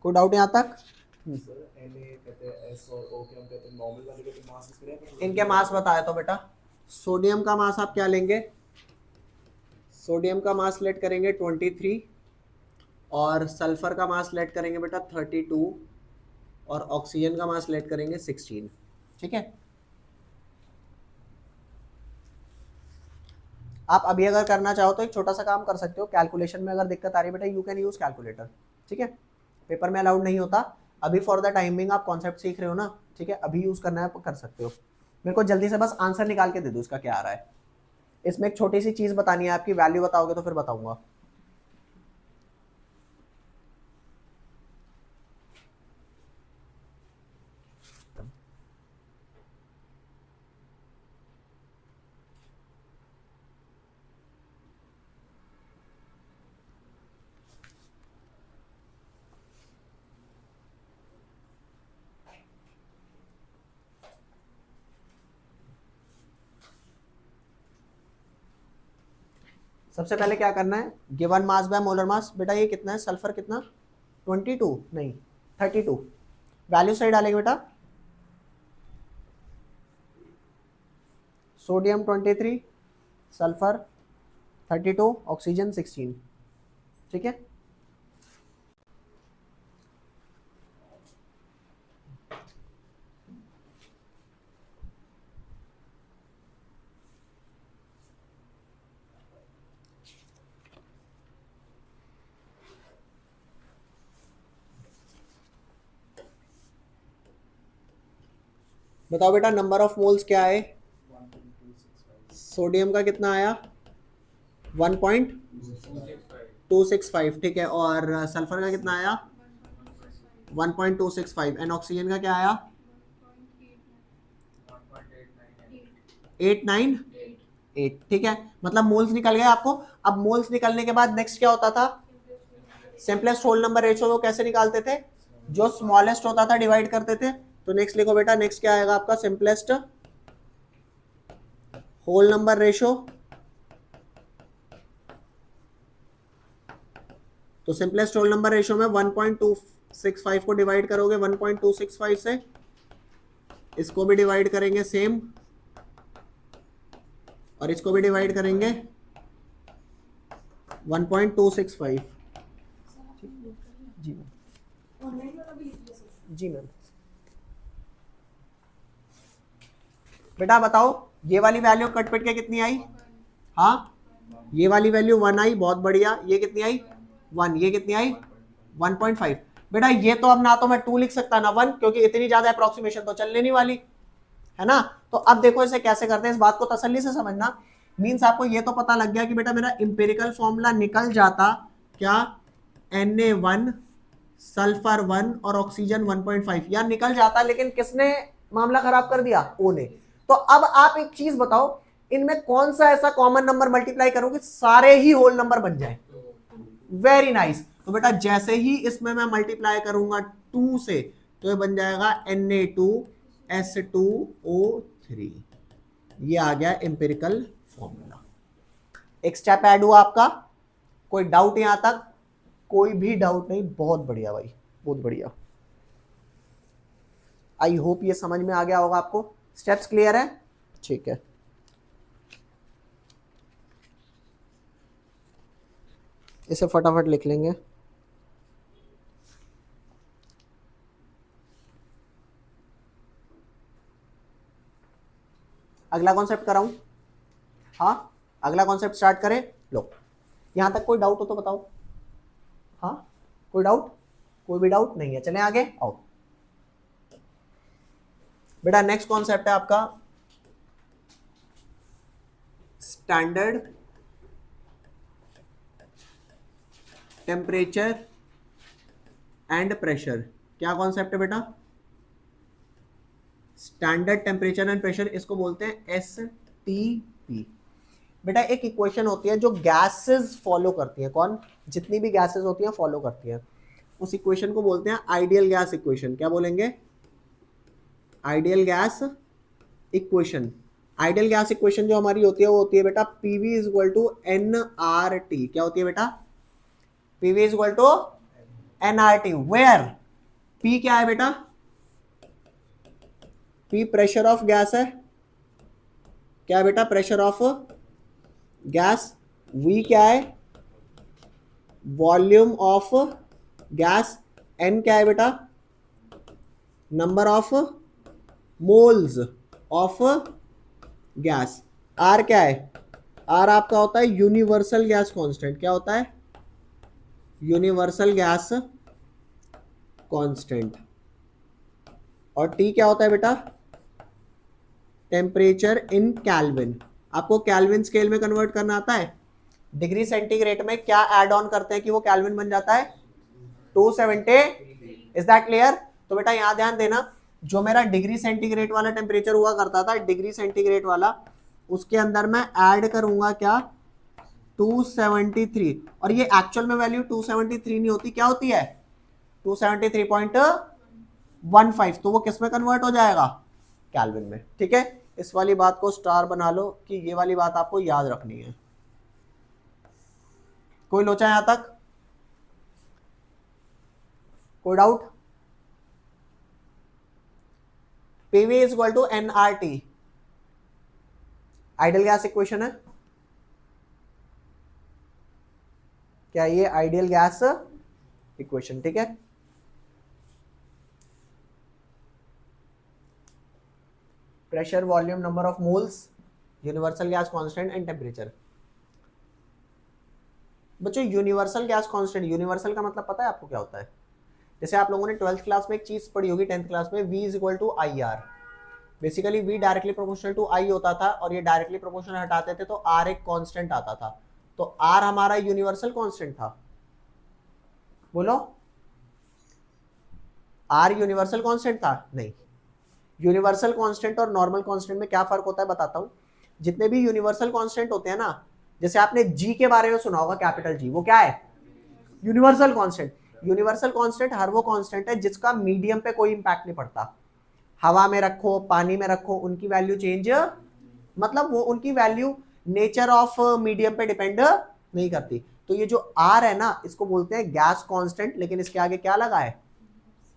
कोई डाउट यहाँ तक? सर Na कहते हैं S और O के हम कहते हैं नॉर्मल वाले कहते हैं मास इसके लिए इनके मास बताया तो बेटा, सोडियम का मास आप क्या लेंगे, सोडियम का मास लेट करेंगे 23 और सल्फर का मास लेट करेंगे बेटा 32 और ऑक्सीजन का मास लेट करेंगे 16। ठीक है, आप अभी अगर करना चाहो तो एक छोटा सा काम कर सकते हो, कैलकुलेशन में अगर दिक्कत आ रही है बेटा यू कैन यूज कैलकुलेटर। ठीक है, पेपर में अलाउड नहीं होता अभी, फॉर द टाइमिंग आप कॉन्सेप्ट सीख रहे हो ना, ठीक है, अभी यूज करना है आप कर सकते हो। मेरे को जल्दी से बस आंसर निकाल के दे दो इसका क्या आ रहा है। इसमें एक छोटी सी चीज बतानी है, आपकी वैल्यू बताओगे तो फिर बताऊंगा। सबसे पहले क्या करना है, given mass by molar mass. बेटा ये कितना है, सल्फर कितना, 22 नहीं 32, वैल्यू सही डालेंगे बेटा, सोडियम 23, सल्फर 32, ऑक्सीजन 16। ठीक है, बताओ बेटा नंबर ऑफ मोल्स क्या है, 1.265 सोडियम का कितना आया 1.265, ठीक है, और सल्फर का कितना आया 1.265 एंड ऑक्सीजन का क्या आया 898। ठीक है, मतलब मोल्स निकल गए आपको। अब मोल्स निकलने के बाद नेक्स्ट क्या होता था, सिंपलेस्ट होल नंबर रेशियो वो कैसे निकालते थे, जो स्मॉलेस्ट होता था डिवाइड करते थे। तो नेक्स्ट लिखो बेटा, नेक्स्ट क्या आएगा आपका, सिंपलेस्ट होल नंबर रेशियो। तो सिंपलेस्ट होल नंबर रेशियो में 1.265 को डिवाइड करोगे 1.265 से, इसको भी डिवाइड करेंगे सेम, और इसको भी डिवाइड करेंगे 1.265। जी मैम, जी मैम। बेटा बताओ ये वाली वैल्यू कट पिट के कितनी आई, हाँ ये वाली वैल्यू 1 आई, बहुत बढ़िया। ये कितनी आई 1, ये कितनी आई 1.5। बेटा ये तो अब ना तो मैं 2 लिख सकता ना 1, क्योंकि इतनी ज्यादा अप्रोक्सीमेशन तो चलने नहीं वाली है ना। तो अब देखो इसे कैसे करते हैं, इस बात को तसल्ली से समझना। मींस आपको ये तो पता लग गया कि बेटा मेरा इंपेरिकल फॉर्मूला निकल जाता क्या, Na1 सल्फर 1 और ऑक्सीजन 1.5, यार निकल जाता, लेकिन किसने मामला खराब कर दिया, ओ ने। तो अब आप एक चीज बताओ, इनमें कौन सा ऐसा कॉमन नंबर मल्टीप्लाई करोगे सारे ही होल नंबर बन जाए, वेरी नाइस। तो बेटा जैसे ही इसमें मैं मल्टीप्लाई करूंगा 2 से, तो ये बन जाएगा Na2S2O3। ये आ गया इंपेरिकल फॉर्मूला। एक स्टेप ऐड हुआ आपका, कोई डाउट यहां तक, कोई भी डाउट नहीं, बहुत बढ़िया भाई, बहुत बढ़िया। आई होप ये समझ में आ गया होगा आपको, स्टेप्स क्लियर है, ठीक है। इसे फटाफट लिख लेंगे। अगला कॉन्सेप्ट कराऊं, हाँ अगला कॉन्सेप्ट स्टार्ट करें। लो यहां तक कोई डाउट हो तो बताओ, हाँ कोई डाउट, कोई भी डाउट नहीं है, चलें आगे आओ। बेटा नेक्स्ट कॉन्सेप्ट है आपका स्टैंडर्ड टेम्परेचर एंड प्रेशर। क्या कॉन्सेप्ट है बेटा, स्टैंडर्ड टेम्परेचर एंड प्रेशर, इसको बोलते हैं STP। बेटा एक इक्वेशन होती है जो गैसेस फॉलो करती है, कौन, जितनी भी गैसेस होती हैं फॉलो करती हैं, उस इक्वेशन को बोलते हैं आइडियल गैस इक्वेशन। क्या बोलेंगे, ideal gas equation. Ideal gas equation जो हमारी होती है वो होती है बेटा PV is equal to NRT। क्या होती है बेटा, PV is equal to nRT where P क्या है बेटा, P प्रेशर ऑफ गैस है, क्या है बेटा, प्रेशर ऑफ गैस। V क्या है, वॉल्यूम ऑफ गैस। N क्या है बेटा, number of moles of gas. R क्या है, R आपका होता है यूनिवर्सल गैस कांस्टेंट, क्या होता है, यूनिवर्सल गैस कांस्टेंट। और T क्या होता है बेटा, टेम्परेचर इन कैल्विन। आपको कैल्विन स्केल में कन्वर्ट करना आता है, डिग्री सेंटीग्रेड में क्या ऐड ऑन करते हैं कि वो कैल्विन बन जाता है 270। Is that clear. तो बेटा यहां ध्यान देना, जो मेरा डिग्री सेंटीग्रेड वाला टेम्परेचर हुआ करता था, डिग्री सेंटीग्रेड वाला, उसके अंदर मैं ऐड करूंगा क्या, 273। और ये एक्चुअल में वैल्यू 273 नहीं होती, क्या होती है, 273.15। तो वो किस में कन्वर्ट हो जाएगा, कैल्विन में। ठीक है, इस वाली बात को स्टार बना लो कि ये वाली बात आपको याद रखनी है। कोई लोचा यहां तक, कोई doubt. PV is equal to NRT, ideal gas equation है, क्या ये आइडियल गैस इक्वेशन। ठीक है, pressure, volume, number of moles, universal gas constant and temperature. बच्चों यूनिवर्सल गैस कांस्टेंट, यूनिवर्सल का मतलब पता है आपको क्या होता है, जैसे आप लोगों ने 12th क्लास में एक चीज पढ़ी होगी, 10th क्लास में, V is equal to I R. Basically V directly proportional to I होता था, और ये डायरेक्टली प्रोपोर्शनल हटाते थे तो R एक कांस्टेंट आता था। तो R हमारा यूनिवर्सल कांस्टेंट था, बोलो, R यूनिवर्सल कांस्टेंट था, नहीं। यूनिवर्सल कांस्टेंट और नॉर्मल कांस्टेंट में क्या फर्क होता है बताता हूं। जितने भी यूनिवर्सल कांस्टेंट होते हैं ना, जैसे आपने G के बारे में सुना होगा, कैपिटल G, वो क्या है, यूनिवर्सल कांस्टेंट। यूनिवर्सल कांस्टेंट हर वो कांस्टेंट है जिसका मीडियम पे कोई इंपैक्ट नहीं पड़ता। हवा में रखो, पानी में रखो, उनकी वैल्यू चेंज, मतलब वो उनकी वैल्यू नेचर ऑफ मीडियम पे डिपेंड नहीं करती। तो ये जो आर है ना, इसको बोलते हैं गैस कांस्टेंट, लेकिन इसके आगे क्या लगा है,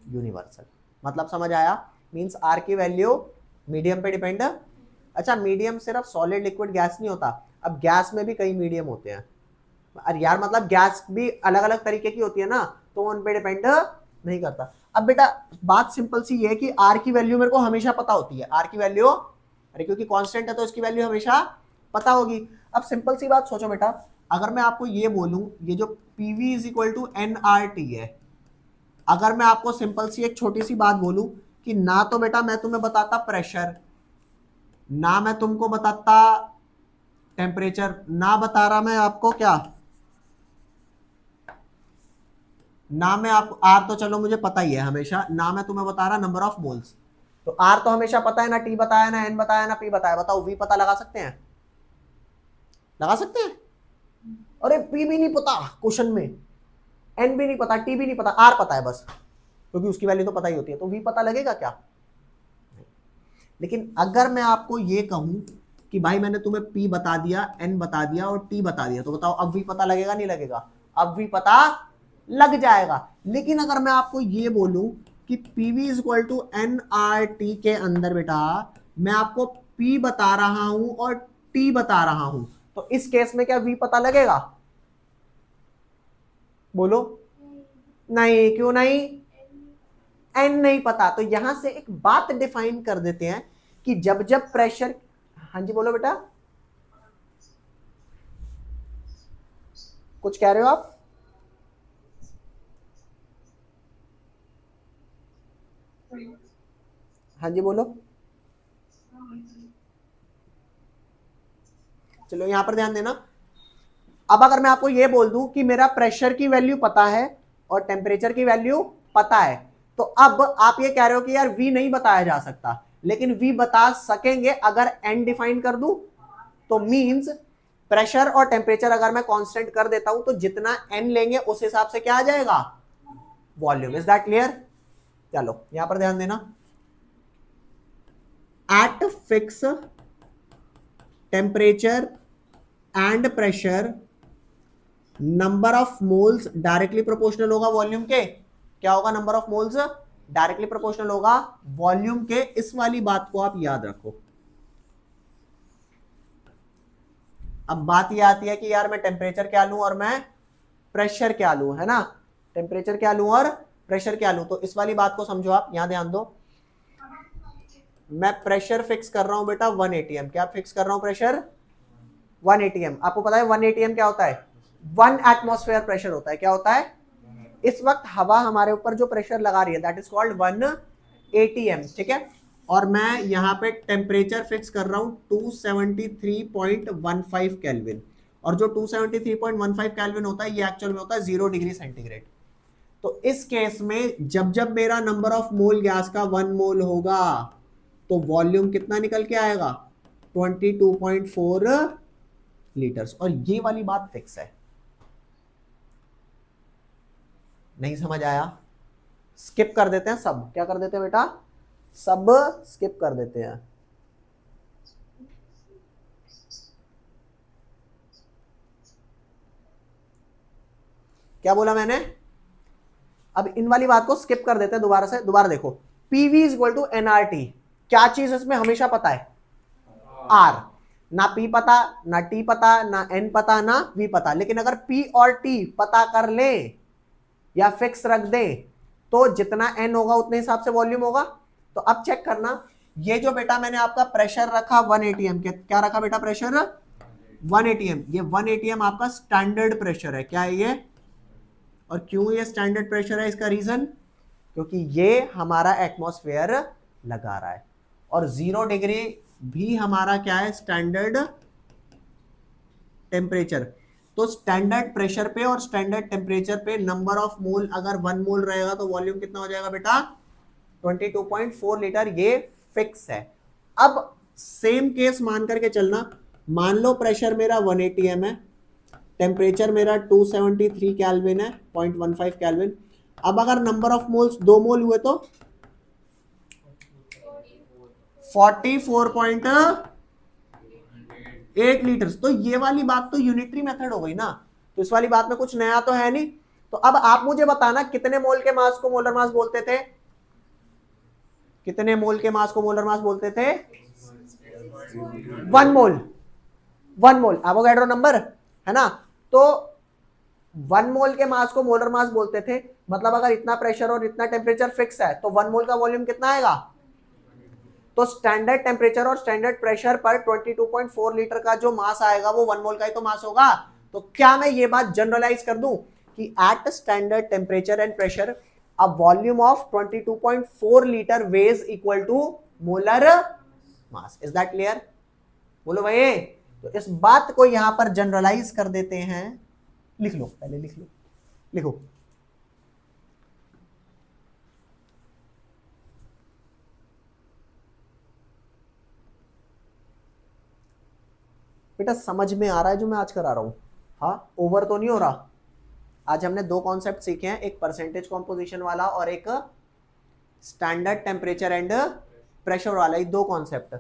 यूनिवर्सल। मतलब समझ आया, मींस आर की वैल्यू मीडियम पे डिपेंड। अच्छा, मीडियम सिर्फ सॉलिड, लिक्विड, गैस नहीं होता, अब गैस में भी कई मीडियम होते हैं। अरे यार, मतलब गैस भी अलग अलग तरीके की होती है ना, तो उन पे डिपेंड नहीं करता। अब बेटा बात सिंपल सी ये है कि आर की वैल्यू मेरे को हमेशा पता होती है, आर की वैल्यू, अरे क्योंकि कांस्टेंट है तो इसकी वैल्यू हमेशा पता होगी। अब सिंपल सी बात सोचो बेटा, अगर मैं आपको ये बोलूं, ये जो PV is equal to NRT है, अगर मैं आपको सिंपल सी एक छोटी सी बात बोलूं कि ना तो बेटा मैं तुम्हें बताता प्रेशर, ना मैं तुमको बताता टेम्परेचर, ना बता रहा मैं आपको क्या, ना मैं आप आर तो चलो मुझे पता ही है हमेशा, ना मैं तुम्हें बता रहा नंबर ऑफ मोल्स। तो आर तो हमेशा पता है ना, टी बताया ना, एन बताया ना, पी बताया, बताओ वी पता लगा सकते हैं, लगा सकते हैं। अरे पी भी नहीं पता क्वेश्चन में, एन भी नहीं पता, टी भी नहीं पता, आर पता है बस, क्योंकि उसकी वैल्यू तो पता ही होती है, तो वी पता लगेगा क्या। लेकिन अगर मैं आपको ये कहूं कि भाई मैंने तुम्हें पी बता दिया, एन बता दिया और टी बता दिया, तो बताओ अब वी पता लगेगा नहीं लगेगा, अब वी पता लग जाएगा। लेकिन अगर मैं आपको ये बोलूं कि PV is equal to N R T के अंदर बेटा मैं आपको पी बता रहा हूं और टी बता रहा हूं, तो इस केस में क्या वी पता लगेगा, बोलो, नहीं, क्यों नहीं, एन नहीं पता। तो यहां से एक बात डिफाइन कर देते हैं कि जब जब प्रेशर, हाँ जी बोलो बेटा, कुछ कह रहे हो आप, हाँ जी बोलो। चलो यहां पर ध्यान देना, अब अगर मैं आपको यह बोल दूं कि मेरा प्रेशर की वैल्यू पता है और टेम्परेचर की वैल्यू पता है, तो अब आप ये कह रहे हो कि यार वी नहीं बताया जा सकता, लेकिन वी बता सकेंगे अगर एन डिफाइन कर दूं। तो मींस प्रेशर और टेम्परेचर अगर मैं कांस्टेंट कर देता हूं, तो जितना एन लेंगे उस हिसाब से क्या आ जाएगा, वॉल्यूम। Is that clear. चलो यहां पर ध्यान देना, eight fix temperature and pressure number of moles directly proportional होगा वॉल्यूम के, क्या होगा, number of moles directly proportional होगा वॉल्यूम के। इस वाली बात को आप याद रखो। अब बात ये आती है कि यार मैं टेम्परेचर क्या लूं और मैं प्रेशर क्या लूं, है ना, टेम्परेचर क्या लूं और प्रेशर क्या लूं। तो इस वाली बात को समझो आप, यहां ध्यान दो। मैं प्रेशर फिक्स कर रहा हूं बेटा 1 atm, क्या फिक्स कर रहा हूं प्रेशर 1 atm। आपको पता है 1 atm क्या होता है, 1 एटमॉस्फेयर प्रेशर होता है, क्या होता है। इस वक्त हवा हमारे ऊपर जो प्रेशर लगा रही है दैट इज कॉल्ड 1 atm, ठीक है। और मैं यहाँ पे टेम्परेचर फिक्स कर रहा हूं 273.15 केल्विन, और जो 273.15 केल्विन होता है ये एक्चुअल में होता है 0 डिग्री सेंटीग्रेड। तो इस केस में जब जब मेरा नंबर ऑफ मोल गैस का 1 मोल होगा तो वॉल्यूम कितना निकल के आएगा, 22.4 लीटर्स। और ये वाली बात फिक्स है। नहीं समझ आया, स्किप कर देते हैं सब, क्या कर देते हैं बेटा, सब स्किप कर देते हैं। क्या बोला मैंने, अब इन वाली बात को स्किप कर देते हैं, दोबारा से दोबारा देखो। PV is equal to NRT, क्या चीज इसमें हमेशा पता है, आर। ना पी पता, ना टी पता, ना एन पता, ना वी पता, लेकिन अगर पी और टी पता कर ले या फिक्स रख दे तो जितना एन होगा उतने हिसाब से वॉल्यूम होगा। तो अब चेक करना, ये जो बेटा मैंने आपका प्रेशर रखा 1 atm, क्या रखा बेटा प्रेशर 1 atm, ये 1 atm आपका स्टैंडर्ड प्रेशर है, क्या है ये। और क्यों ये स्टैंडर्ड प्रेशर है, इसका रीजन क्योंकि ये हमारा एटमॉस्फेयर लगा रहा है, और 0 डिग्री भी हमारा क्या है, स्टैंडर्ड टेम्परेचर। तो स्टैंडर्ड प्रेशर पे और स्टैंडर्ड टेम्परेचर पे नंबर ऑफ मोल अगर 1 मोल रहेगा तो वॉल्यूम कितना हो जाएगा बेटा 22.4 लीटर, ये फिक्स है। अब सेम केस मान करके चलना, मान लो प्रेशर मेरा 1 atm है, टेम्परेचर मेरा 273 केल्विन है, 0.15 केल्विन। अब अगर नंबर ऑफ मोल्स 2 मोल हुए तो 44.8 लीटर। तो ये वाली बात तो यूनिटरी मेथड हो गई ना, तो इस वाली बात में कुछ नया तो है नहीं। तो अब आप मुझे बताना कितने मोल के मास को मोलर मास बोलते थे, कितने मोल के मास को मोलर मास बोलते थे, 1 मोल, 1 मोल एवोगैड्रो नंबर, है ना। तो 1 मोल के मास को मोलर मास बोलते थे, मतलब अगर इतना प्रेशर और इतना टेम्परेचर फिक्स है तो 1 मोल का वॉल्यूम कितना आएगा। तो स्टैंडर्ड टेम्परेचर और स्टैंडर्ड प्रेशर पर 22.4 लीटर का जो मास आएगा वो 1 मोल का ही तो मास होगा। तो क्या मैं ये बात जनरलाइज कर दूं कि at standard temperature and pressure a volume of 22.4 litre was equal to molar mass. Is that clear, बोलो भाई। तो इस बात को यहां पर जनरलाइज कर देते हैं, लिख लो पहले, लिख लो, लिखो। बेटा समझ में आ रहा है जो मैं आज करा रहा हूं, हाँ, ओवर तो नहीं हो रहा। आज हमने 2 कॉन्सेप्ट सीखे हैं, एक परसेंटेज कॉम्पोजिशन वाला और एक स्टैंडर्ड टेम्परेचर एंड प्रेशर वाला, ये 2 कॉन्सेप्ट,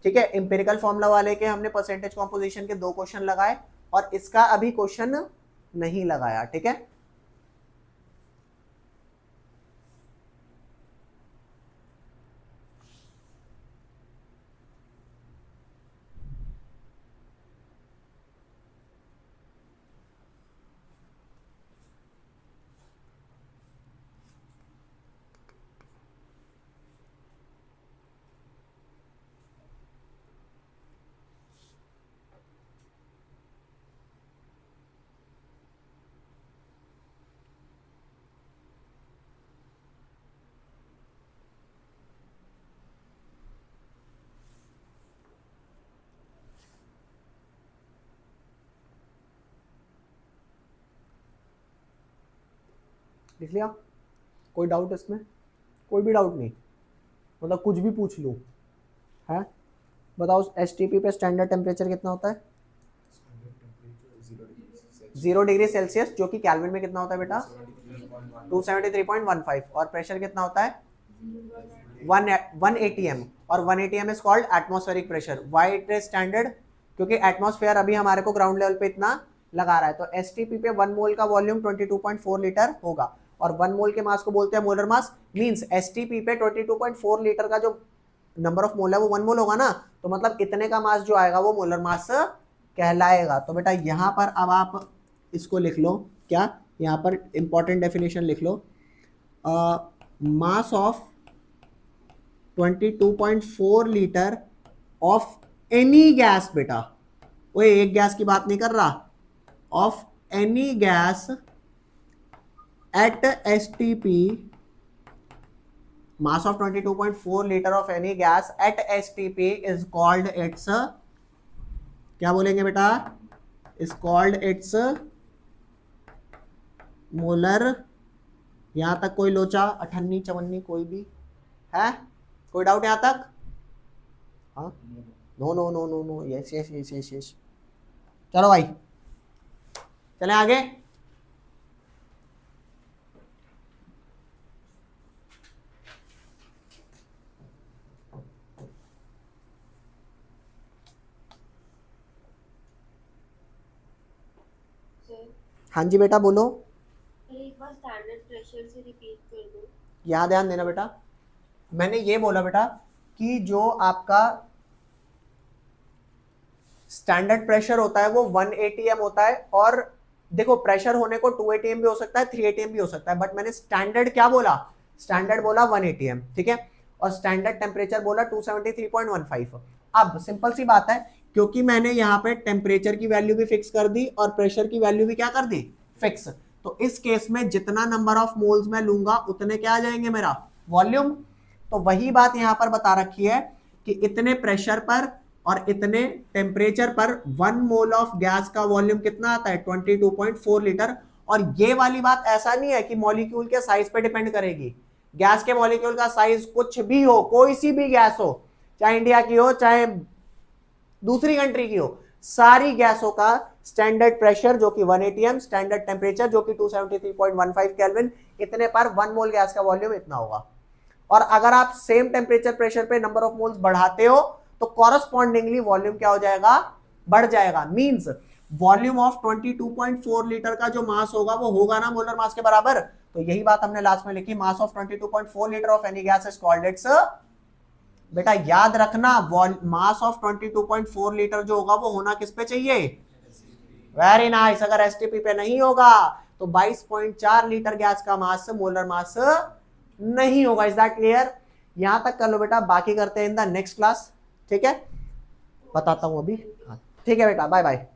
ठीक है। इंपेरिकल फॉर्मूला वाले के हमने परसेंटेज कॉम्पोजिशन के 2 क्वेश्चन लगाए और इसका अभी क्वेश्चन नहीं लगाया, ठीक है। लिख लिया, कोई डाउट इसमें, कोई भी डाउट नहीं, मतलब कुछ भी पूछ लूँ, है। बताओ एसटीपी पे स्टैंडर्ड टेम्परेचर कितना होता है, 0 डिग्री सेल्सियस, जो कि कैल्विन में कितना होता है बेटा 273.15, और प्रेशर कितना होता है 1 atm, और 1 atm is called atmospheric pressure. Why it is standard, क्योंकि एटमॉस्फेयर अभी हमारे को ग्राउंड लेवल पे इतना लगा रहा है, तो एसटीपी पे 1 मोल का वॉल्यूम 22.4 लीटर होगा, और 1 मोल के मास को बोलते हैं मोलर मास। मींस एसटीपी पे 22.4 लीटर का जो नंबर ऑफ मोल है वो 1 मोल होगा ना, तो मतलब इतने का मास जो आएगा वो मोलर मास कहलाएगा। तो बेटा यहाँ पर अब आप इसको लिख लो, क्या यहाँ पर इंपॉर्टेंट डेफिनेशन लिख लो, mass of 22.4 litre of any gas, बेटा वो एक गैस की बात नहीं कर रहा, of any gas at STP, mass of 22.4 liter of any gas at STP is called its, क्या बोलेंगे बेटा, is called its मोलर। यहां तक कोई लोचा अठन्नी चवन्नी कोई भी है, कोई डाउट यहां तक? हाँ, no no no no no, yes yes yes yes yes. चलो भाई चलें आगे। हाँ जी बेटा बोलो। एक बार स्टैंडर्ड प्रेशर से रिपीट कर दो। यहाँ ध्यान देना बेटा, मैंने ये बोला बेटा कि जो आपका स्टैंडर्ड प्रेशर होता है वो 1 atm होता है, और देखो प्रेशर होने को 2 atm भी हो सकता है, 3 atm भी हो सकता है, बट मैंने स्टैंडर्ड क्या बोला, स्टैंडर्ड बोला 1 atm, ठीक है, और स्टैंडर्ड टेम्परेचर बोला 273.15। अब सिंपल सी बात है, क्योंकि मैंने यहाँ पे टेम्परेचर की वैल्यू भी फिक्स कर दी और प्रेशर की वैल्यू भी क्या कर दी, फिक्स, तो इस केस में जितना नंबर ऑफ मोल्स मैं लूंगा उतने क्या आ जाएंगे मेरा वॉल्यूम। तो वही बात यहां पर बता रखी है कि इतने प्रेशर पर और इतने टेम्परेचर पर 1 मोल ऑफ गैस का वॉल्यूम कितना आता है 22.4 लीटर। और ये वाली बात ऐसा नहीं है कि मॉलिक्यूल के साइज पे डिपेंड करेगी, गैस के मॉलिक्यूल का साइज कुछ भी हो, कोई सी भी गैस हो, चाहे इंडिया की हो चाहे दूसरी कंट्री की हो, सारी गैसों का स्टैंडर्ड प्रेशर जो कि 1 atm, स्टैंडर्ड टेम्परेचर जो कि 273.15 केल्विन, इतने पर 1 मोल गैस का वॉल्यूम इतना होगा। और अगर आप सेम टेम्परेचर प्रेशर पे नंबर ऑफ मोल्स बढ़ाते हो तो कॉरस्पॉन्डिंगली वॉल्यूम क्या हो जाएगा, बढ़ जाएगा। मींस वॉल्यूम ऑफ 22.4 लीटर का जो मास होगा वो होगा ना मोलर मास के बराबर। तो यही बात हमने लास्ट में लिखी, मास of 22.4 litre of any gas is called its, बेटा याद रखना मास ऑफ 22.4 लीटर जो होगा वो होना किस पे चाहिए, वेरी नाइस। अगर एसटीपी पे नहीं होगा तो 22.4 लीटर गैस का मास मोलर मास नहीं होगा। Is that clear? यहां तक कर लो बेटा, बाकी करते हैं इन द नेक्स्ट क्लास, ठीक है, बताता हूं अभी। ठीक है बेटा, बाय बाय।